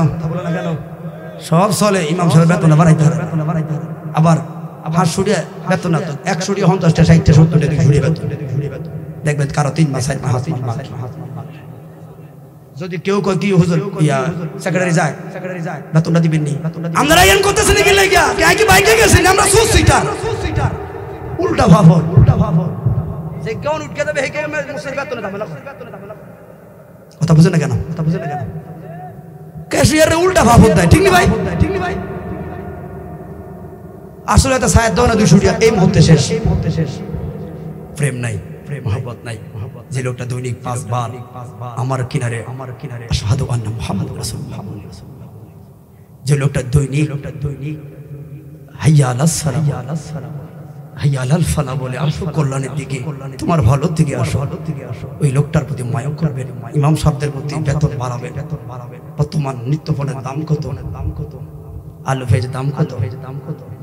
Speaker 1: সব চলে ইমাম সাহেব বেতন বাড়াইতে হবে। আবার 500 বেতন না তো 150, 50, 60, 70 টাকা ঘুরে বেতন। দেখবেন কারো 3 মাস 4 মাস। যদি কেউ কয় কি হুজুর সেক্রেটারি যায় বেতনটা দিবেন নি, আমরা এন করতেছেন কি লাগিয়া কি বাইকে গেছেন? আমরা সুস সিটার উল্টা ভাবো যে কোন উঠকে দেবে হেকে মুসের বেতনে দাম লাগবে। কথা বুঝেন না কেন? ক্যাশিয়ারে উল্টা ভাবো দেয়, ঠিক নি ভাই? আসলে এটা সায়াদ দাও না 200 টাকা, এই মুহূর্তে শেষ। প্রেম নাই, মহব্বত নাই। যে লোকটা দৈনিক 5 বার আমার কিনারে আশহাদু আন্না মুহাম্মাদুর রাসূলুল্লাহ, যে লোকটা দৈনিক হাইয়া আলাস সালাম হাইয়া আলাল ফালাহ বলে আসো কল্যাণের দিকে, তোমার ভালোর দিকে আসো, ওই লোকটার প্রতি মায়া করবেন। ইমাম সাহেবদের প্রতি বেতন বাড়াবেন। বর্তমান নিত্যপণ্যের দাম কত? আলু ভেজ দাম কত?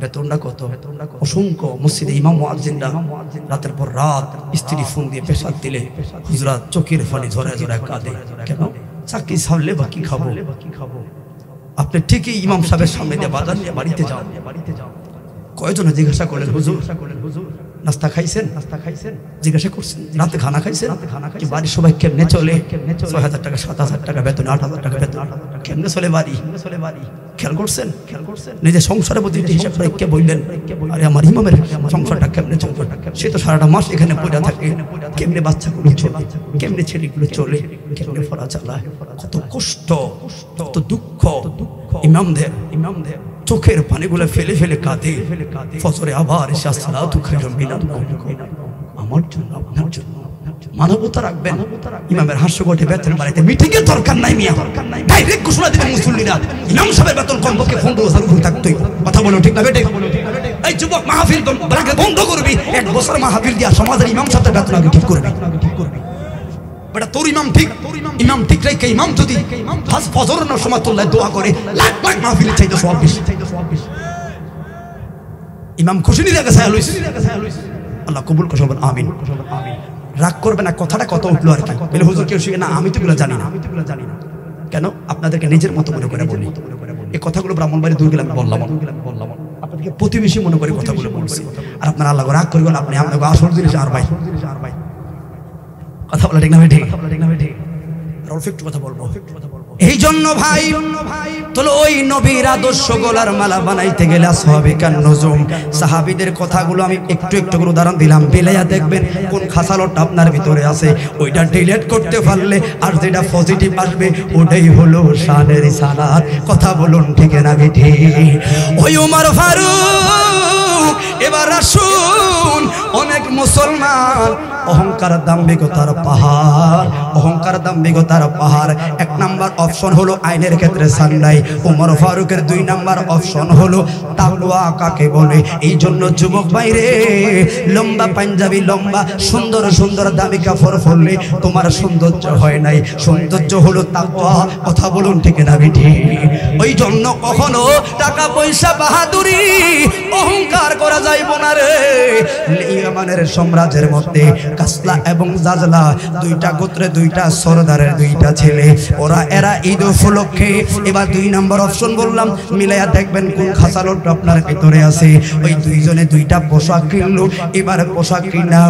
Speaker 1: বেতনটা কত? অসংখ্য মসজিদে ইমাম মুয়াজ্জিনরা রাতের পর রাত স্ত্রী ফোন দিয়ে পেশাব দিলে হুজুরা চোখের পানি ঝরে কাঁদে। কেন? চাকরি ছাড়লে বা কি খাবো? আপনি ঠিকই ইমাম সাহেবের সামনে দিয়ে বাজার নিয়ে বাড়িতে যান, কয়জনে জিজ্ঞাসা করলেন হুজুর নাস্তা খাইছেন? জিজ্ঞাসা করছেন রাতে খানা খাইছেন? কি বাড়ির সবাই কেমনে চলে? 6,000 টাকা 7,000 টাকা বেতন, 8,000 টাকা বেতন, কেমনে চলে বাড়ি? খেয়াল করছেন? নিজের সংসারের প্রতি হিসাব করে কে বললেন আরে আমার ইমামের সংসারটা কেমনে চলবে? সে তো সারাটা মাস এখানে পড়ে থাকে, কেমনে বাচ্চাগুলো চলে, কেমনে ছেলেগুলো চলে, কেমনে ফরা চালায়, কত কষ্ট, কত দুঃখ ইমামদের চোখের পানিগুলো ফেলে ফেলে কাঁদে। ফজরে আবার এসে আসসালাতু খায়রুম মিনান নাওম, আমার জন্য আপনার জন্য মানবতা রাখবেন। ইমামের হাস্যকটে বেতন বাড়াইতে মিটিংয়ের দরকার নাই মিয়া, ডাইরেক্ট ঘোষণা দিবেন মুসল্লিরা ইমাম সাহেবের বেতন কমপক্ষে 15,000 করে থাকতেই। কথা বলো ঠিক না বেটে? এই যুবক মাহফিল বন্ধ করবি, 1 বছর মাহফিল দিয়া সমাজের ইমাম সাহেবের বেতন আগে ঠিক করবি। বেটা তোর ইমাম ঠিক রেখে ইমাম যদি ফজরের সময় তোল্লাহ দোয়া করে লাখ লাখ মাহফিলে চাইতে সওয়াব বেশি। ইমাম খুশি নিয়ে গেছে আল্লাহ কবুল করে বলেন আমিন। রাগ করবে না, কথাটা কত উঠলো আর কি বলে হুজুর কেউ শিখে না, আমি তো এগুলো জানি না। কেন? আপনাদেরকে নিজের মতো মনে করে বলি। এই কথাগুলো ব্রাহ্মণবাড়ি দূর গেলে আমি বললাম, আপনাদেরকে প্রতিবেশী মনে করে কথাগুলো বলছি। আর আপনারা আল্লাহ রাগ করবেন, আপনি আপনাকে আসল জিনিস আর ভাই কথা বলা ঠিক না? ঠিক একটু কথা বলবো। এই জন্য ভাই তাহলে ওই নবীর আদর্শ গলার মালা বানাইতে গেলে আসহাবিকান নজুম সাহাবীদের কথাগুলো আমি একটু একটু করে উদাহরণ দিলাম, মিলাইয়া দেখবেন কোন খাসালটা আপনার ভিতরে আছে, ওইটা ডিলিট করতে পারলে আর যেটা পজিটিভ আসবে ওটাই হলো শানের রিসালাত। কথা বলুন ঠিক না বেঠি? ওই ওমর ফারুক এবার আসুন, অনেক মুসলমান অহংকার দাম্ভিকতার পাহাড়, অহংকার দাম্ভিকতার পাহাড়। এক নাম্বার অপশন হলো আইনের ক্ষেত্রে সান্ডাই। ওমর ফারুকের 2 নাম্বার অপশন হলো তাকওয়া কাকে বলে। এই জন্য যুবক ভাইরে, লম্বা পাঞ্জাবি, লম্বা সুন্দর সুন্দর দামি কাপড় পরলে তোমার সৌন্দর্য হয় নাই, সৌন্দর্য হলো তাকওয়া। কথা বলুন ঠিক না বেঠি? ওই জন্য কখনো টাকা পয়সা বাহাদুরি অহংকার করা যাইব না রে। ইয়ামানের সাম্রাজ্যের মধ্যে কাসলা এবং জাজলা 2টা গোত্রে 2টা সরদারের 2টা ছেলে, এরা ঈদ উপলক্ষে এবার 2 নাম্বার অপশন বললাম, মিলাইয়া দেখবেন কোন খাসালটা আপনার ভিতরে আছে। ওই 2 জনে 2টা পোশাক কিনলো। এবার পোশাক কিনা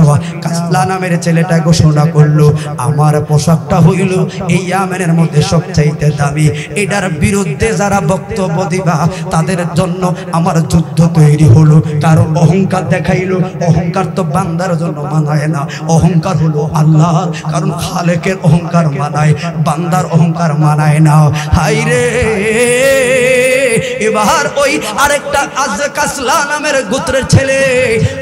Speaker 1: কাসলা নামের ছেলেটা ঘোষণা করলো, আমার পোশাকটা হইল এই ইয়ামেনের মধ্যে সবচাইতে দামি, এটার বিরুদ্ধে যারা বক্তব্য দিবা তাদের জন্য আমার যুদ্ধ তৈরি হলো। কারণ অহংকার দেখাইলো, অহংকার তো বান্দার জন্য মানায় না, অহংকার হলো আল্লাহ। কারণ খালেকের অহংকার মানায়, বান্দার অহংকার মানায় না। হাইরে এবার ওই আরেকটা কাসলা নামের গোত্রের ছেলে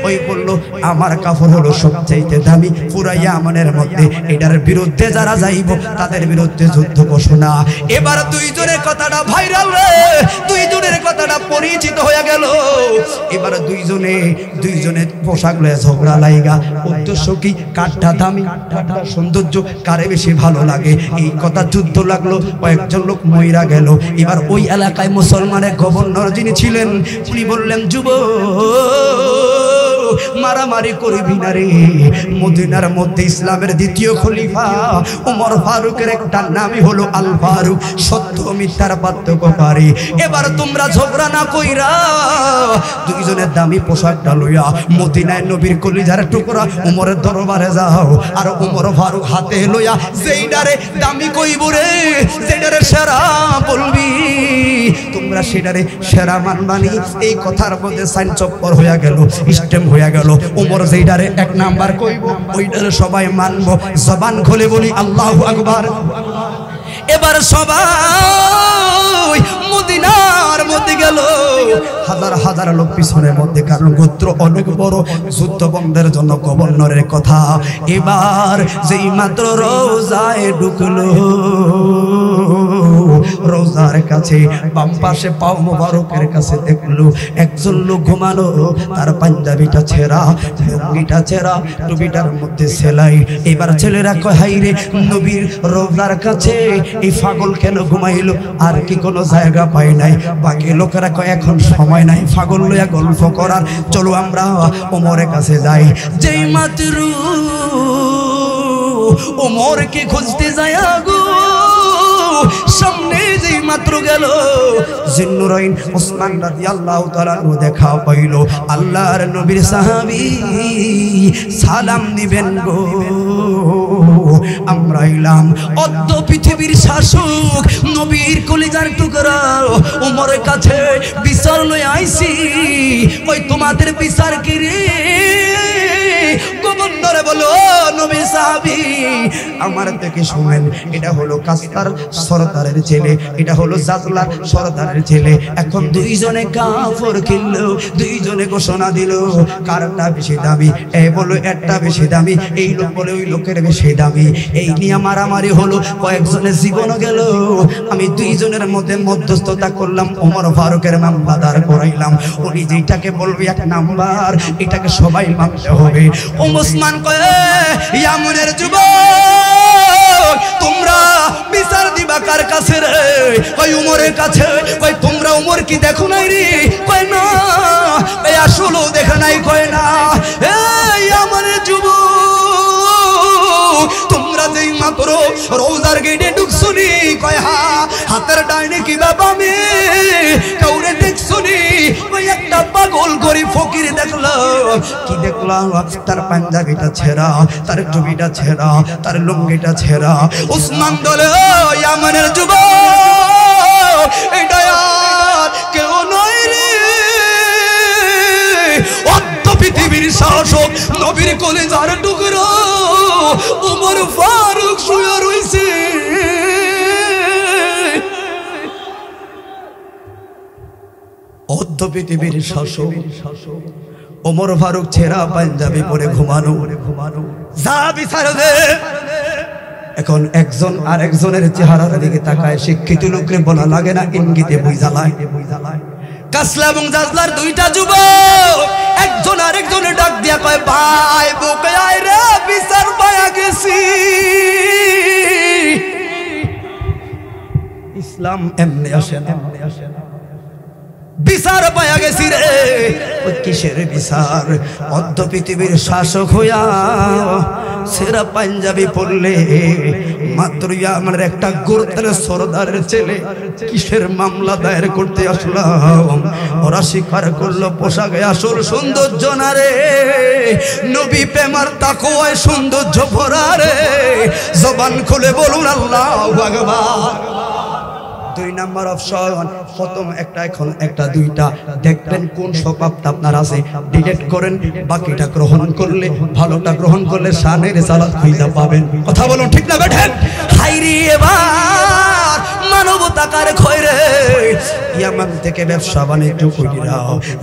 Speaker 1: ওই বলল, আমার কাপড় হলো সবচাইতে দামি পুরা ইয়ামানের মধ্যে, এটার বিরুদ্ধে যারা যাইব তাদের বিরুদ্ধে যুদ্ধ ঘোষণা। এবার 2 জনের কথাটা ভাইরাল রে, 2 জনের কথাটা পরিচিত হয়ে গেল। এবার 2 জনে পোশাক লয়ে ঝগড়া লাইগা। উদ্দেশ্য কি? কাঠটা দামি, কাঠটা সৌন্দর্য কারে বেশি ভালো লাগে, এই কথা যুদ্ধ লাগলো। কয়েকজন লোক মইরা গেল। এবার ওই এলাকায় মুসলমানের গভর্নর যিনি ছিলেন উনি বললেন, মারামারি করবি না রে, মদিনার মধ্যে ইসলামের 2য় খলিফা ওমর ফারুকের একটা নামই হলো আল ফারুক, সত্য মিথ্যার পার্থক্যকারী। এবার তোমরা ঝগড়া না কইরা 2 জনের দামি পোশাকটা লইয়া মদিনায় নবীর কলিজার টুকরা ওমরের দরবারে যাও। আর ওমর ফারুক হাতে লইয়া যেইডারে দামি কইব রে, যেইডারে সেরা বলবি, তোমরা সেটারে সেরা মানবানি। এই কথার মধ্যে সাইন চক্কর হইয়া গেল, স্টেম হইয়া গেল। ওমর যেইডারে 1 নাম্বার কইব ওইটারে সবাই মানবো। জবান খুলে বলি আল্লাহু আকবার। এবার সবাই মদিনার মধ্যে গেল, হাজার হাজার লোক পিছনের মধ্যে, কারণ গোত্র অনেক বড়, যুদ্ধ বন্ধের জন্য গভর্নরের কথা। এবার যেই মাত্র রোজায় ঢুকলো, রোজার কাছে বাম পাশে পাও মোবারকের কাছে দেখলো একজন লোক ঘুমানো, তার পাঞ্জাবিটা ছেঁড়া, লুঙ্গিটা ছেঁড়া, টুপিটার মধ্যে সেলাই। এবার ছেলেরা কয়, হাই রে, নবীর রোজার কাছে এই পাগল কেন ঘুমাইলো? আর কি কোনো জায়গা পাই নাই? বাকি লোকেরা কয়, এখন সময় নাই পাগল লইয়া গল্প করার, চলো আমরা ওমরের কাছে যাই। যেই মাত্র ওমরকে খুঁজতে যায় গো, সামনে যেই মাত্র গেল জিন্নুরাইন ওসমান রাদিয়াল্লাহু তাআলা দেখা পাইল। আল্লাহর নবীর সাহাবী সালাম দিবেন গো, আমরা এলাম অদ্য পৃথিবীর শাসক নবীর কলিজার টুকরা ওমরের কাছে বিচার লয়ে আইছি। ওই তোমাদের বিচার কি রে? গভর্নরে বলো, নবী সাহাবী আমার থেকে শুনেন, এটা হলো কাসলার সরদারের ছেলে, এটা হলো জাজলার সরদারের ছেলে। এখন 2 জনে কাফর কিনলো, 2 জনে ঘোষণা দিল কারটা বেশি দামি। এই বলো একটা বেশি দামি, এই লোক বলে ওই লোকের বেশি দামি। এই নিয়ে মারামারি হলো, কয়েকজনের জীবন গেল। আমি 2 জনের মধ্যে মধ্যস্থতা করলাম, ওমর ফারুকের মামলা দাঁড় করাইলাম। উনি যেটাকে বলবে 1 নাম্বার, এটাকে সবাই মানতে হবে। ওসমান কয়ে, ইয়ামনের যুবক তোমরা বিচার দিবা কার কাছে রে? কই উমরের কাছে। কই তোমরা উমর কি দেখো নাই রে? কই না। এই আসলে দেখে নাই। কয় না। এই আমার যুবক, তোমরা যেই মাত্র রোজার গেটে ঢুকছনি, কয় হা হাতের ডাইনে কি বাবা মে কাউরে দেখছনি? ওই একটা পাগল গরিব ফকির দেখলাম। কি দেখলাম? তার পাঞ্জাবিটা ছেঁড়া, তার টুপিটা ছেঁড়া, তার লুঙ্গিটা ছেঁড়া। উসমান বলে ইয়ামানের যুবক, এটা আর কেউ নয় রে, অর্ধ পৃথিবীর শাসক, নবীর কলিজার টুকরো ওমর ফারুক শুয়ে রইছে। অর্ধ পৃথিবীর শাসক ওমর ফারুক ছেঁড়া পাঞ্জাবি পরে ঘুমানো। যা বিচার দে। এখন একজন আর একজনের চেহারার দিকে তাকায়। শিক্ষিত লোকরে বলা লাগে না, ইঙ্গিতে বুঝালায়। কাসলা এবং জাজলার দুইটা যুবক একজন আর একজনের ডাক দিয়া কয়, ভাই বুকে আয় রে, বিচার পায়া গেছি। ইসলাম এমনি আসে না, বিচার পায়া গেছি রে। ওই কিসের বিচার? অর্ধ পৃথিবীর শাসক হইয়া সেরা পাঞ্জাবি পড়লে মাত্র আমার একটা গোরতার সরদারের ছেলে কিসের মামলা দায়ের করতে আসলাম? ওরা স্বীকার করলো পোশাকে আসল সৌন্দর্য না রে, নবী প্রেমার তাকওয়ায় সৌন্দর্য ভরা রে। জবান খুলে বলুন আল্লাহু আকবার। দুই নাম্বার অপশন, প্রথম একটা, এখন একটা, দুইটা। দেখবেন কোন স্বভাবটা আপনার আছে, ডিলিট করেন। বাকিটা গ্রহণ করলে, ভালোটা গ্রহণ করলে শানের সালাত খুঁজে পাবেন। কথা বলুন ঠিক না বেঠেন? হাইরি এবার মানবতা কার খয় রে। ইয়ামান থেকে ব্যবসা বাণিজ্য কইরা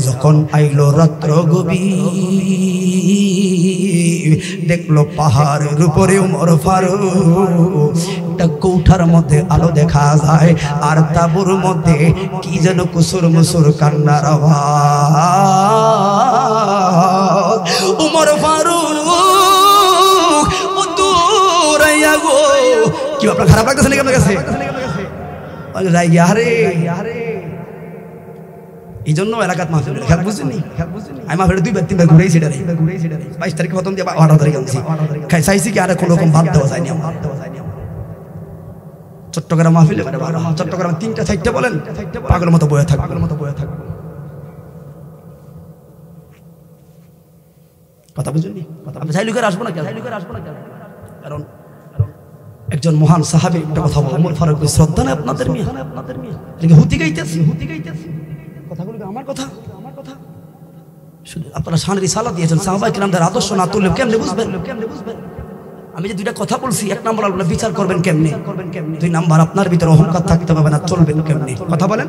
Speaker 1: যখন আইলো রাত্র গভীর, দেখলো পাহাড়ের উপরে ওমর ফারুক, একটা কৌঠার মধ্যে আলো দেখা যায়, আর তাঁবুর মধ্যে কি যেন কুসুর মুসুর কান্নার আওয়াজ। ওমর ফারুক ও দৌড়াইয়া গো। কি আপনার খারাপ লাগতেছে নাকি আপনার কাছে? এই জন্য এলাকাত মাহফিল খেয়াল বুঝিনি। আমি মাহফিল 2-3 বার ঘুরেছি। 22 তারিখে প্রথম দিয়ে 18 তারিখে আনছি। চাইছি কি আর কোনো রকম বাদ দেওয়া যায়নি। চট্টগ্রাম মাহফিলে চট্টগ্রাম 3টা-4টা বলেন পাগলের মতো বয়ে থাকবে। কথা বুঝুননি? আপনি চাইলে করে আসবো না কেন? কারণ একজন মহান সাহাবী একটা কথা বলে, ওমর ফারুকের শ্রদ্ধা নেই আপনাদের মিয়া? হুতি গাইতেছি কথাগুলো আমার কথা। শুধু আপনারা শানের রিসালাত দিয়েছেন, সাহাবায়ে কিরামদের আদর্শ না তুললে কেমনে বুঝবেন? আমি যে দুইটা কথা বলছি, 1 নম্বর আপনারা বিচার করবেন কেমনে, 2 নম্বর আপনার ভিতরে অহংকার থাকতে হবে না, চলবেন কেমনে? কথা বলেন।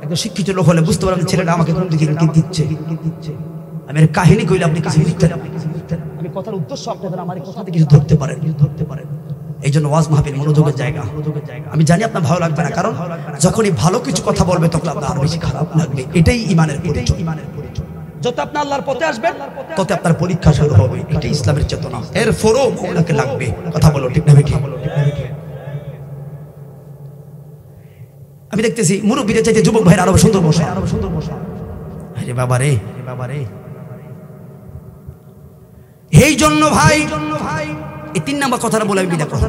Speaker 1: একজন শিক্ষিত লোক হলে বুঝতে পারবেন ছেলেটা আমাকে কোন দিকে ইঙ্গিত দিচ্ছে। আমি এর কাহিনী কইলে আপনি কিছু বুঝতেন, আমি কথার উদ্দেশ্য আপনাদের আমার কথাতে কিছু ধরতে পারেন। এই জন্য ওয়াজ মাহফিল মনোযোগের জায়গা। আমি জানি আপনার ভালো লাগবে না, কারণ যখনই ভালো কিছু কথা বলবে তখন আপনার আরো বেশি খারাপ লাগবে। এটাই ইমানের পরিচয়। যত আপনি আল্লাহর পথে আসবেন তত আপনার পরীক্ষা শুরু হবে। এটাই ইসলামের চেতনা। এর ফরও আপনাকে লাগবে। কথা বলো ঠিক না বেঠিক? আমি দেখতেছি মুরব্বীদের চাইতে যুবক ভাইরা আরো সুন্দর বসা। আরে বাবা রে, এই জন্য ভাই এই 3 নম্বর কথাটা বলে আমি বিদায় করব।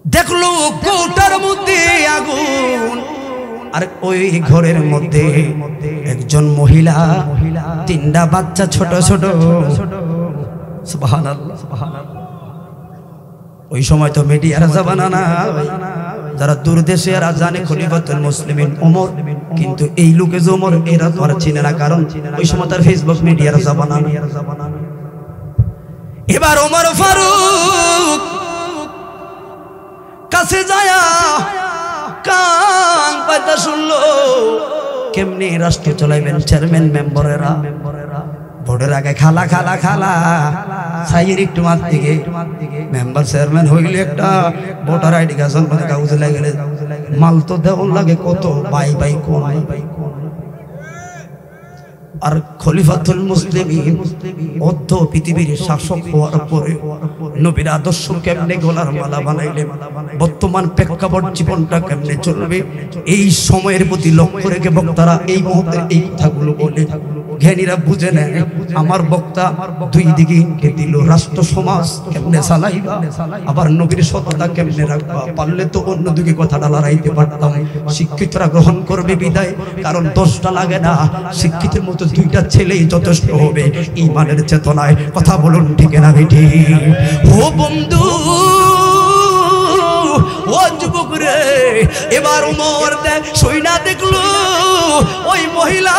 Speaker 1: দেখলো কৌটার মধ্যে আগুন, আর ওই ঘরের মধ্যে একজন মহিলা, 3টা বাচ্চা ছোট ছোট। সুবহানাল্লাহ। ওই সময় তো মিডিয়ার জামানা না, যারা দূর দেশে এরা জানে খলিফাতুল মুসলিমিন ওমর, কিন্তু এই লোকে যে ওমর এরা তো আর চিনে না, কারণ ওই সময় তার ফেসবুক মিডিয়ার জামানা। এবার ওমর ফারুক কাছে যায়া কান পাইতা শুনলো কেমনি রাষ্ট্র চালাইবেন চেয়ারম্যান মেম্বারেরা। ভোটের আগে খালা খালা খালা সাইয়ের একটু মাত দিকে মেম্বার চেয়ারম্যান হইলে একটা ভোটার আইডি কাগজ লাগে, মাল তো দেওয়ার লাগে কত, বাই কোন আর খলিফাতুল মুসলিমিন অর্ধ পৃথিবীর শাসক হওয়ার পরে নবীর আদর্শ কেমনে গলার মালা বানাইলেন, বর্তমান প্রেক্ষাপট জীবনটা কেমনে চলবে, এই সময়ের প্রতি লক্ষ্য রেখে বক্তারা এই মুহূর্তে এই কথাগুলো বলে। জ্ঞানীরা বুঝে নেয় আমার বক্তা দুই দিকে ইঙ্গিত দিল, রাষ্ট্র সমাজ কেমনে চালাইবা, আবার নবীর সততা কেমনে রাখবা। পারলে তো অন্যদিকে কথাটা লড়াইতে পারতাম, শিক্ষিতরা গ্রহণ করবে বিদায়, কারণ 10টা লাগে না, শিক্ষিতের মতো 2টা ছেলেই যথেষ্ট হবে ঈমানের চেতনায়। কথা বলুন ঠিক না বেটি? ও বন্ধু, ও যুবক রে, এবার উমর দেখ সইনা দেখলো ওই মহিলা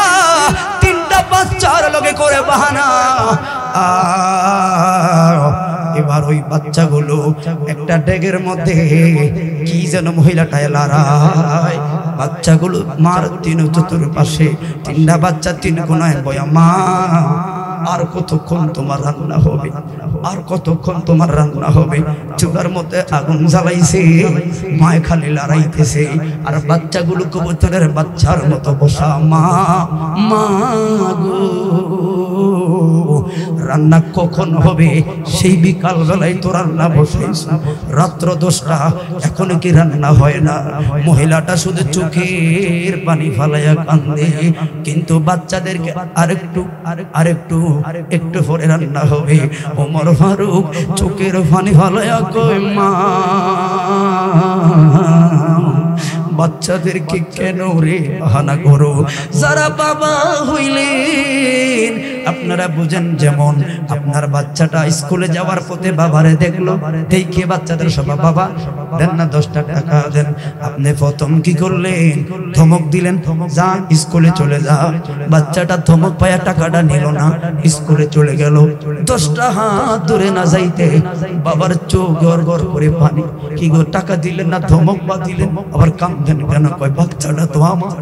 Speaker 1: 3টা বাচ্চার লগে করে বাহানা। এবার ওই বাচ্চাগুলো একটা ডেগের মধ্যে কি যেন মহিলাটায় লড়াই, বাচ্চাগুলো মার 3 চতুর্পাশে 3টা বাচ্চা 3 কোনায় বয়া, মা আর কতক্ষণ তোমার রান্না হবে, আর কতক্ষণ তোমার রান্না হবে। চুলার মধ্যে আগুন জ্বালাইছে, মায় খালি লড়াইতেছে, আর বাচ্চাগুলো কবুতরের বাচ্চার মতো বসা, মা মা গো রান্না কখন হবে? সেই বিকাল বেলায় তো রান্না বসাইছ, রাত্র 10টা এখনো কি রান্না হয় না? মহিলাটা শুধু চোখের পানি ফালাইয়া কান্দে, কিন্তু বাচ্চাদেরকে আরেকটু পরে রান্না হবে। ওমর ফারুক চোখের পানি ফালাইয়া কয়, মা বাচ্চাদেরকে কেন রে বাহানা করো? যারা বাবা হইলেন আপনারা বুঝেন, যেমন আপনার বাচ্চাটা স্কুলে যাওয়ার পথে বাবারে দেখলো, দেখে বাচ্চাদের সব বাবা দেন না 10 টাকা দেন, আপনি প্রথম কি করলেন? ধমক দিলেন, যা স্কুলে চলে যা। বাচ্চাটা ধমক পায়া টাকাটা নিল না, স্কুলে চলে গেল। 10টা হাত দূরে না যাইতে বাবার চোখ গড় গড় করে পানি। কি গো, টাকা দিলেন না, ধমক বা দিলেন, আবার কাঁদলেন কেন? কয় বাচ্চাটা তো আমার।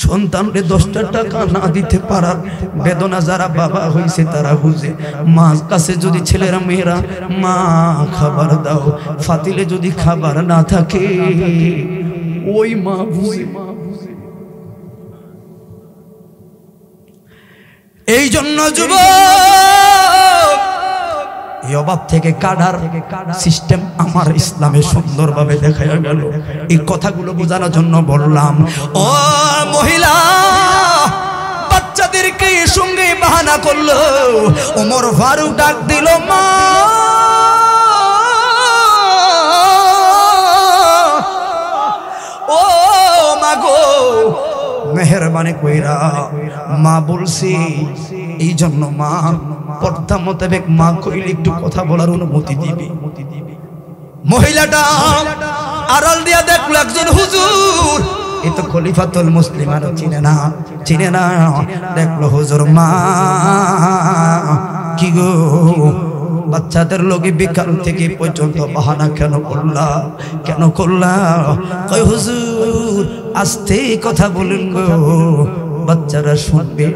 Speaker 1: সন্তানকে 10টা টাকা না দিতে পারার বেদনা যারা বাবা হইছে তারা বুঝে। মা কাছে যদি ছেলেরা মেয়েরা মা খাবার দাও, ফাতিলে যদি খাবার না থাকে ওই মা বুঝে। এই জন্য যুবক, এই অভাব থেকে কাটার সিস্টেম আমার ইসলামে সুন্দরভাবে দেখা গেল। এই কথাগুলো বোঝানোর জন্য বললাম। ও মহিলা বাচ্চাদেরকে সঙ্গে বাহানা করলো, ওমর ফারুক ডাক দিল, মা ও মা গো মেহরবানি কইরা, মা বলছি এই জন্য মা পর্দা মোতাবেক মা কইলে একটু কথা বলার অনুমতি দিবি। মহিলাটা আড়াল দিয়া দেখলো একজন হুজুর, এ তো খলিফাতুল মুসলিম, আর চিনে না। দেখলো হুজুর, মা কি গো বাচ্চাদের লগে বিকাল থেকে পর্যন্ত বাহানা কেন করলা? কয় হুজুর আস্তে কথা বলুন গো, বাচ্চারা শুনবে,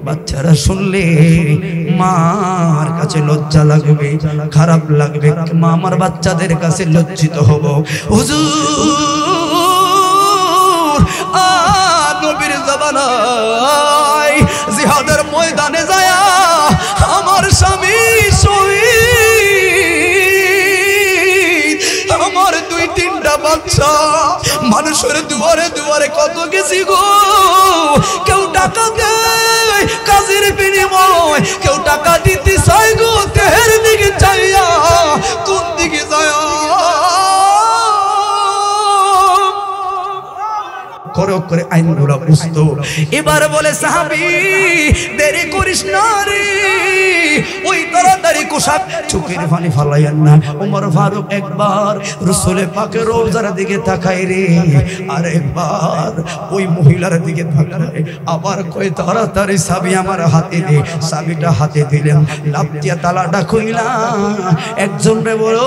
Speaker 1: বাচ্চারা শুনলে মার কাছে লজ্জা লাগবে, খারাপ লাগবে, মা আমার বাচ্চাদের কাছে লজ্জিত হব। হুজুর নবীর জামানায় জিহাদের ময়দানে যায় আমার স্বামী শহীদ, আমার 2-3টা বাচ্চা মানুষের দুয়ারে দুয়ারে কত গেছি গো। কেউ টাকা দেয় কাজের বিনিময়, কেউ টাকা দিতে চাই গো দেহের দিকে চাইয়া, কোন দিকে যায় করে আইনগুলো বুঝতো। এবার বলে সাহাবী দেরি করিস না রে, ওই তাড়াতাড়ি কোষাক চোখের পানি ফালাইয়েন না। ওমর ফারুক একবার রাসূল পাকের রওজার দিকে তাকায় রে, আর একবার ওই মহিলার দিকে তাকায়, আবার কয় তাড়াতাড়ি চাবি আমার হাতে দে। চাবিটা হাতে দিলেন, লাফ দিয়া তালাটা খুইলা একজন রে বলো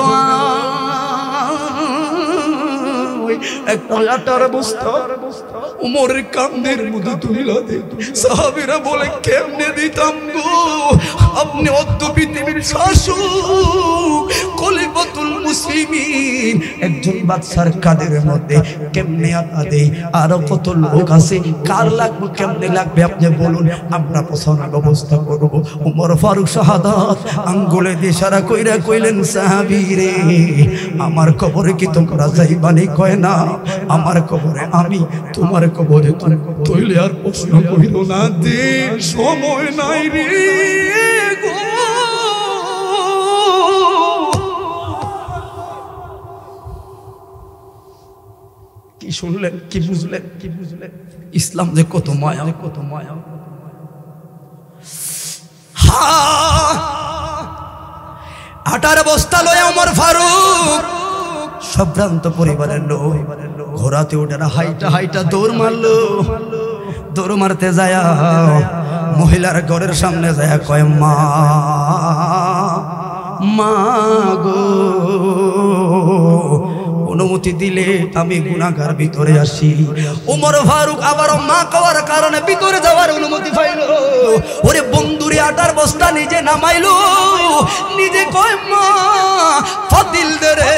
Speaker 1: একটা আটার বস্তা উমরের কান্দের মধ্যে তুইলা দে। সাহাবীরা বলে কেমনে দিতাম গো, আপনি অদ্য পৃথিবীর শাসক, খলিফাতুল মুসলিমিন, একজন বাদশার কাদের মধ্যে কেমনে আটা দেই? আরো কত লোক আছে, কার লাগবে, কেমনে লাগবে আপনি বলুন, আমরা পৌঁছানোর ব্যবস্থা করব। উমর ফারুক শাহাদাত আঙ্গুলে দিয়ে ইশারা কইরা কইলেন, সাহাবীরে আমার কবরে কি তোমরা যাইবানি? কয় না, আমার কবরে আমি, তোমার কবরে তুমি। তইলে আর প্রশ্ন কইল না, দিন সময় নাই রে গো। কি শুনলেন, কি বুঝলেন, কি বুঝলেন? ইসলাম যে কত মায়া, কত মায়া। আটার বস্তা লয়ে ওমর ফারুক সম্ভ্রান্ত পরিবারের লোক ঘোড়াতে উঠে না হাইটা হাইটা দৌড় মারলো। দৌড় মারতে যায় মহিলার ঘরের সামনে যায়, কয় মা, মা গো, অনুমতি দিলে আমি গুনাহগার ভিতরে আসি। ওমর ফারুক আবার মা কওয়ার কারণে ভিতরে যাওয়ার অনুমতি পাইল। ওরে বন্ধুরে আটার বস্তা নিজে নামাইলো, নিজে কয় মা ফাতিল দে রে,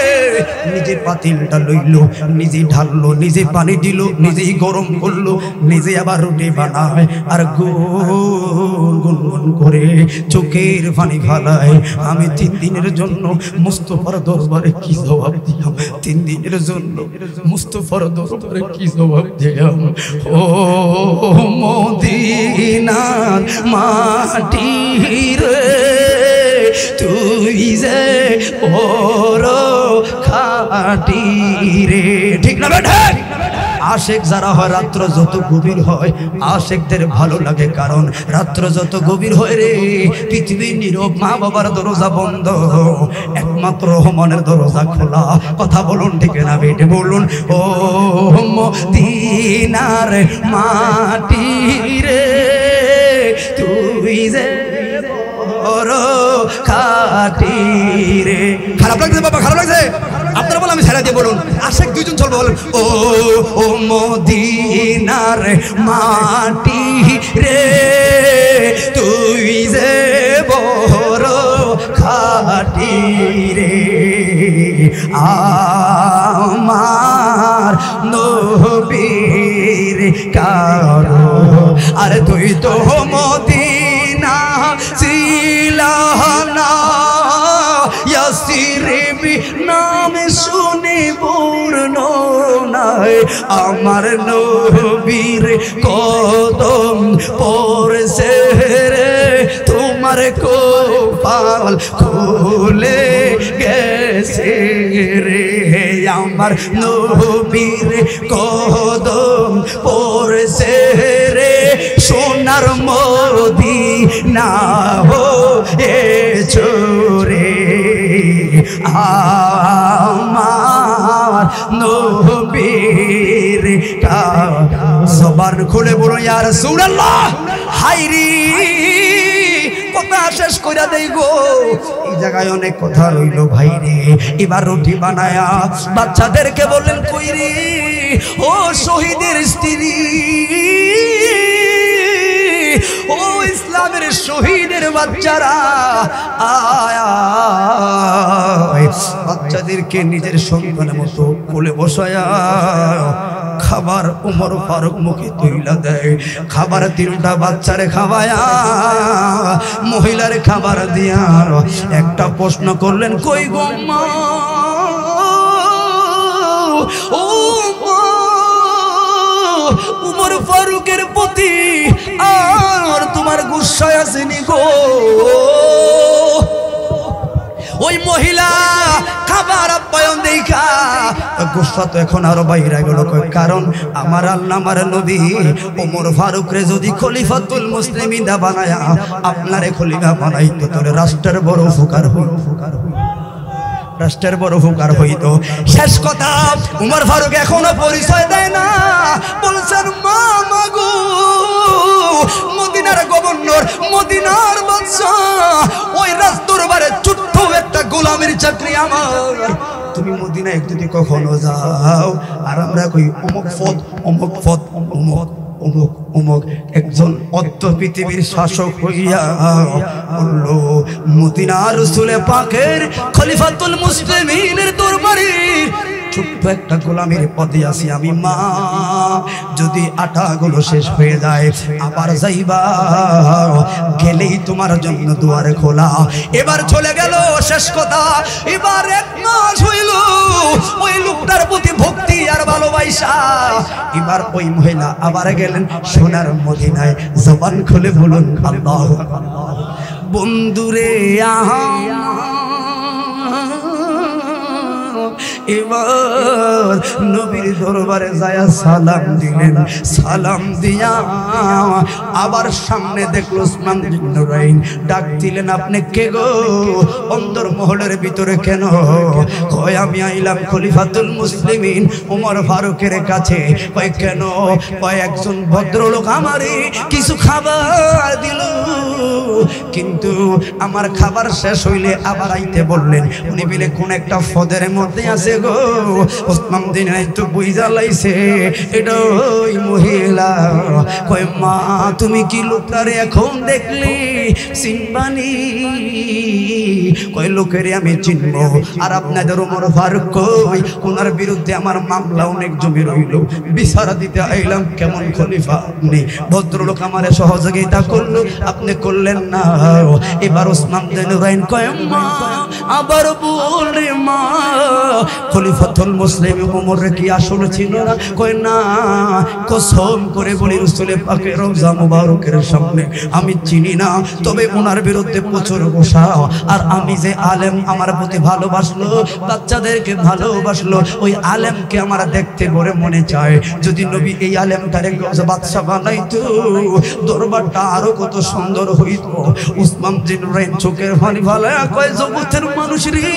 Speaker 1: নিজে পাতিলটা লইল, নিজে ঢাললো, নিজে পানি দিল, নিজেই গরম করলো, নিজে আবার রুটি বানায় আর গুনগুন করে চোখের পানি ফালায়। আমি 3 দিনের জন্য মুস্তাফার দরবারে কি জবাব দিলাম? 3 দিনের জন্য মুস্তাফার দরবারে কি জবাব দিলাম? ও মদিনার মাটি রে, তুই যে ওর খাটি রে। ঠিক না বেটা? আশেক যারা হয়, রাত্র যত গভীর হয় আশেকদের ভালো লাগে, কারণ রাত্র যত গভীর হয় রে, পৃথিবীর নীরব, মা বাবার দরজা বন্ধ, একমাত্র মনের দরজা খোলা। কথা বলুন ঠিক না বেটে? বলুন ও মদিনার মাটি রে, তুই যে বড় খাটি রে। খারাপ লাগছে বাবা, খারাপ লাগছে? আপনারা বলেন, আমি ছেড়ে দিয়ে বলুন। আশেক 2 জন চলবে, বলুন ও মদিনার মাটি রে, তুই যে বড় খাটি রে, আমার নবীর কারো। আরে তুই তো মদিনা ছিলা না, ইয়াসরিবি নামে শুনি বর্ণনায় আমার নবীর কদম পড়ছে রে, তোমার কপাল খুলে গেছে রে, আমার নবীর কদম পড়ছে রে, সোনার মদিনা হয়েছো রে, আমার নবীর জবান খুলে বলো ইয়া রাসূলুল্লাহ। হাইরি কথা শেষ কইরা দেই গো, এই জায়গায় অনেক কথা রইল ভাই রে। এবার রুটি বানায়া বাচ্চাদেরকে বললেন, কই রে ও শহীদের স্ত্রী, ও ইসলামের শহীদের বাচ্চারা, বাচ্চাদেরকে নিজের সন্তানের মতো কোলে বসায়া খাবার ওমর ফারুক মুখে তুইলা দেয়। খাবার 3টা বাচ্চারে খাওয়ায়া মহিলার খাবার দিয়া একটা প্রশ্ন করলেন, কই গো মা, ও উমর ফারুকের প্রতি আর তোমার গুসা আসেনি গো? ওই মহিলা খাবার আপ্যায়ন দেখা গুসা তো এখন আরো বাইরে গেল, কারণ আমার আল্লাহ আমার নবী ওমর ফারুক রে যদি খলিফাতুল মুসলিমিন বানায়া আপনারে খলিফা বানাইতো, তোরে রাষ্ট্রের বড় উপকার হইল, রাষ্ট্রের বড় উপকার হইত। শেষ কথা, উমর ফারুক এখনো পরিচয় দেয় না, বলছেন মা মাগো, মদিনার গভর্নর, মদিনার বাদশা, ওই রাজ দরবারে ছোট্ট একটা গোলামের চাকরি আমার, তুমি মদিনায় যদি কখনো যাও, আর আমরা কই অমুক পথ অমুক পথ অমুক অমুক অমুক, একজন অর্ধ পৃথিবীর শাসক হইয়া বলল মদিনার রাসূল পাকের খলিফাতুল মুসলিমিনের দরবারে ছোট্ট একটা গোলামের পদে আছি আমি, মা যদি আটাগুলো শেষ হয়ে যায় আবার যাইবা, গেলেই তোমার জন্য দুয়ার খোলা। এবার চলে গেল, শেষ কথা, এবার 1 মাস হইল ওই লোকটার প্রতি ভক্তি আর ভালোবাসা। এবার ওই মহিলা আবার গেলেন সোনার মদিনায়, জবান খুলে বলুন আল্লাহু আকবার। বন্ধুরে আহা এবার নবীর দরবারে যায় সালাম দিলেন, সালাম দিয়া আবার সামনে দেখলো উসমান বিন নুরাইন, ডাক দিলেন আপনি কে গো, অন্তর মহলের ভিতরে কেন? কয় আমি আইলাম খলিফাতুল মুসলিমিন ওমর ফারুকের কাছে। কয় কেন? কয় একজন ভদ্রলোক আমারে কিছু খাবার দিল, কিন্তু আমার খাবার শেষ হইলে আবার আইতে বললেন। উনি বলে কোন একটা ফদের মধ্যে আছে গো, ওসমান দিন তো বুঝা লাইছে এটা ওই মহিলা। কয় মা তুমি কি লোকটারে এখন দেখলি, চিনবানি? কয় লোকেরে আমি চিনব, আর আপনাদের ওমর ফারুক কই, ওনার বিরুদ্ধে আমার মামলা অনেক জমি রইল, বিচার দিতে আইলাম। কেমন খলিফা আপনি, ভদ্রলোক আমারে সহযোগিতা করলো, আপনি করলেন না। এবার ওসমান বিন নুরাইন কয় মা আবার বল রে মা, খলিফাতুল মুসলিমিন ওমর কি আসলে ছিল না? কয় না, কসম করে বলি রাসূল পাকের রওজা মুবারকের সামনে আমি চিনি না, তবে ওনার বিরুদ্ধে প্রচুর গোসা। আর আমি যে আলেম আমার প্রতি ভালোবাসলো, বাচ্চাদেরকে ভালোবাসলো, ওই আলেমকে আমার দেখতে বড় মনে চায়। যদি নবী এই আলেমটারে বাদশা বানাইতো, দরবারটা আরো কত সুন্দর হইতো। উসমান বিন নুরাইন চোখের পানি ফেলায়া কয় জগতের মানুষ রে,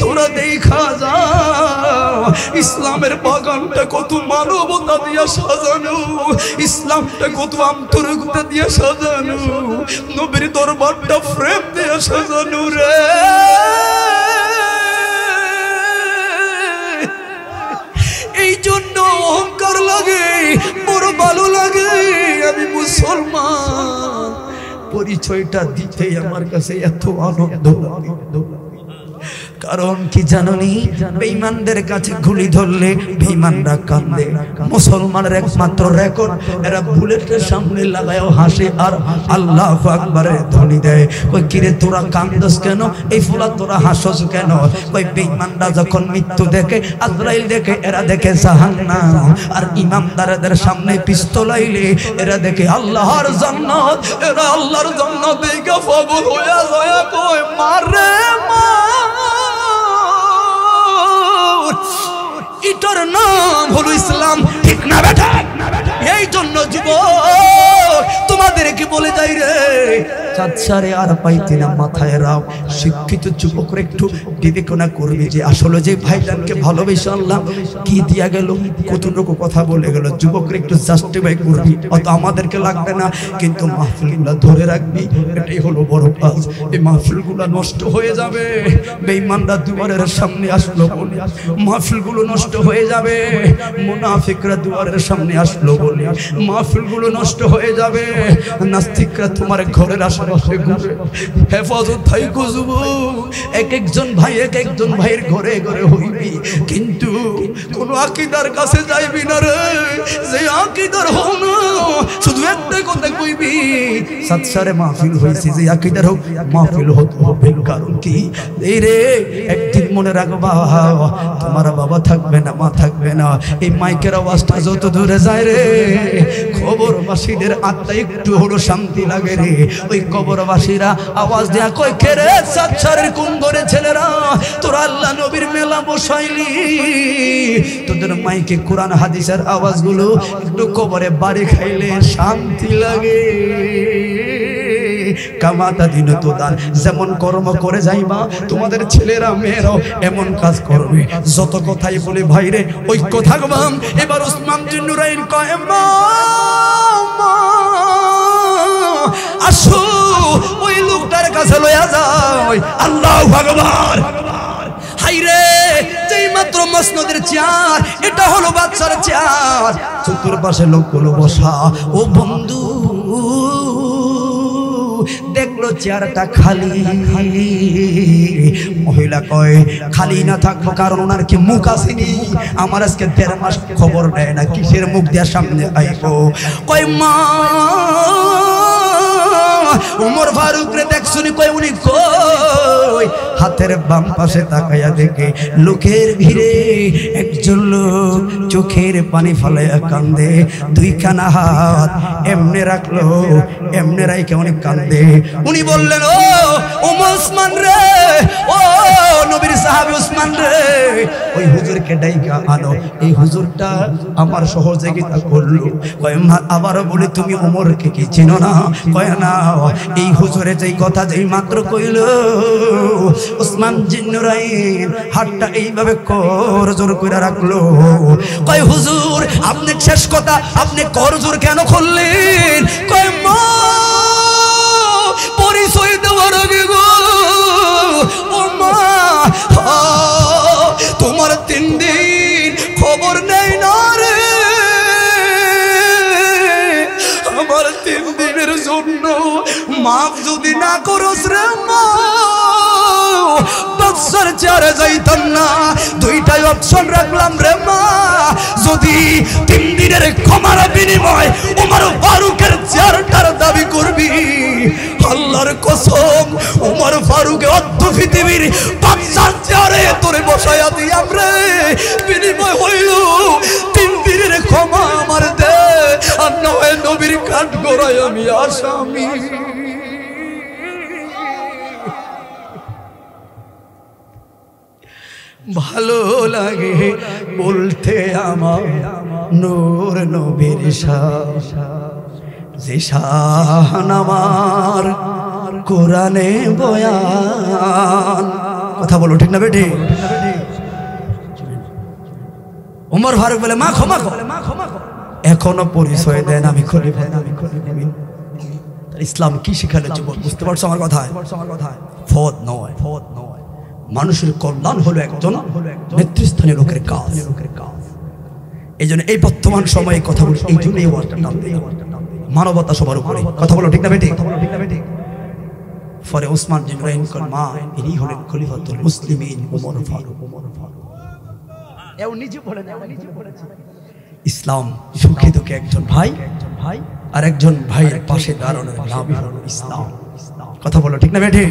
Speaker 1: তোরা দেখা যা ইসলামের বাগানটা কত মানবতা দিয়া সাজানো, ইসলামটা কত আন্তরিকতা দিয়া সাজানো, নবীর দরবারটা প্রেম দিয়া সাজানো রে। এই জন্য অহংকার লাগে, বড় ভালো লাগে আমি মুসলমান, পরিচয়টা দিতেই আমার কাছে এত আনন্দ লাগে। কারণ কি জানোনি, বেঈমানদের কাছে গুলি ধরলে বেঈমানরা কান্দে, মুসলমানের একমাত্র রেকর্ড এরা বুলেটের সামনে লাগায়ও হাসে আর আল্লাহু আকবারে ধ্বনি দেয়। কই কিরে তোরা কান্দস কেন, এই ফুলা তোরা হাসস কেন? কই বেঈমানরা যখন মৃত্যু দেখে, আজরাইল দেখে, এরা দেখে জাহান্নাম, আর ইমানদারদের সামনে পিস্তল আইলে এরা দেখে আল্লাহর জান্নাত। এরা আল্লাহর জান্নাত দেখে পাগল হয়ে যায়, কই মারে মা, এটার নাম হলো ইসলাম, ঠিক না বেটা? এই জন্য যুবক তোমাদেরকে বলে যাই রে, চাচারে আর পাইতে না মাথায় রাও। শিক্ষিত যুবকরা একটু বিবেচনা করবে যে আসলে যে ভাইজানকে ভালোবেসে আল্লাহ কি দিয়া গেল, কতটুকু কথা বলে গেল, যুবকরা একটু জাস্টিফাই করবি, অত আমাদেরকে লাগবে না, কিন্তু মাহফিলগুলো ধরে রাখবি, এটাই হলো বড় কাজ। এই মাহফিলগুলো নষ্ট হয়ে যাবে, বেঈমানরা দুয়ারের সামনে আসলো বলে মাহফিলগুলো নষ্ট হয়ে যাবে, মুনাফিকরা দুয়ারের সামনে আসলো বলে মাহফিলগুলো নষ্ট হয়ে যাবে, নাস্তিকরা তোমার ঘরের আশেপাশে ঘুরে। হেফাজত থাইকো যুবক, এক একজন ভাই এক একজন ভাইয়ের ঘরে ঘরে হইবি, কিন্তু কোন আকীদার কাছে যাইবি না রে, যে আকীদার হও না, শুধু একটা কথা কইবি, সাতসারে মাহফিল হইছে, যে আকীদার হোক মাহফিল হতে হবে। কারণ কি এই রে, একদিন মনে রাখবা তোমার বাবা থাকবে না, মা থাকবে না, এই মাইকের আওয়াজটা যত দূরে যায় রে, খবরবাসীদের আত্মা একটু হলো শান্তি লাগে রে। ওই কবরবাসীরা আওয়াজ দেয়া কই কে রে, সাতসারের কোন ঘরে ছেলেরা তোরা আল্লাহ নবীর মেলা বসাইলি, তোদের মাইকে কোরআন হাদিসের আওয়াজগুলো একটু কবরে বাড়ি খাইলে শান্তি লাগে। কামাতা দিন তো দান, যেমন কর্ম করে যাইবা তোমাদের ছেলেরা মেয়েরাও এমন কাজ করবে। যত কথাই বলে ভাইরে ঐক্য থাকবাম। এবার উসমান বিন নুরাইন কয় মা আসো, ওই লোকটার কাছে লইয়া যাও। আল্লাহু আকবার। হাইরে, যে মাত্র মসনদের চেয়ার, এটা হলো বাদশার চেয়ার, চতুর্পাশে লোকগুলো বসা। ও বন্ধু দেখলো চেয়ারটা খালি। মহিলা কয় খালি না থাকবো, কারণ ওনার কি মুখ আসেনি? আমার আজকে 1.5 মাস খবর নেয় না, কিসের মুখ দিয়ে সামনে আইবো? কয় মা উমর ফারুক রে দেখ শুনি। কয় উনি কই? হাতের বাম পাশে তাকাইয়া দেখে লোকের ভিড়ে একজন লোক চোখের পানি ফলাইয়া কান্দে, 2 খানা হাত এমনে রাখলো, এমনে রাইকে অনেক কান্দে। উনি বললেন ও ওসমান রে, ও নবীর সাহাবী ওসমান রে, ওই হুজুরকে ডাইকা আনো। এই হুজুরটা আমার সহযোগিতা করলো। কয় আবারও বলি তুমি ওমরকে কি চিনো না? কয় না। এই হুজুরে যেই কথা যেই মাত্র কইল, ওসমান জিন্নুরাইন হাতটা এইভাবে করজোর করে রাখলো। কয় হুজুর আপনি শেষ কথা, আপনি করজোর কেন করলেন? কয় মা পরিচয় দেওয়ার আগে গো, ও মা তোমার 3 দিন খবর নেই না রে, আমার 3 দিনের জন্য মাফ যদি না করস রে মা, বাদশার চেয়ারে যাইতাম না। 2টাই অপশন রাখলাম রে মা, যদি 3 দিনের ক্ষমার বিনিময় ওমর ফারুকের চেয়ারটার দাবি করবি, আল্লাহর কসম ওমর ফারুক অর্ধ পৃথিবীর বাদশার চেয়ারে তোরে বসাইয়া দিয়াম রে, বিনিময় হইল 3 দিনের ক্ষমা আমার দে, আর নয় নবীর কাঠ গড়ায় আমি আসামি। ভালো লাগে বলতে আমার নূর নবীর যে শান আমার কোরআনে বয়ান। কথা বলো ঠিক না বেটি? ওমর ফারুক বলে মা ক্ষমা কর, এখনো পরিচয় দেন আমি খলিফা। ইসলাম কি শিখালে যুবক, বুঝতে পারছো আমার কথা? ফদ নয়, মানুষের কল্যাণ হলো একজন নেতৃস্থানীয় লোকের কাজ। এই জন্য এই বর্তমান সময়ে কথা বলি, এই জন্য এই ওয়ার্ডটা নাম দেয় মানবতা সবার উপরে। কথা বলো ঠিক না বেটি? পরে ওসমান জিন্নুরাইন মা ইনি হলেন খলিফাতুল মুসলিমিন ওমর ফারুক। এও নিজে বলেন, ইসলাম সুখে দুঃখে একজন ভাই আর একজন ভাইয়ের পাশে দাঁড়ানোর নামই হলো ইসলাম। কথা বলো ঠিক না বেটি?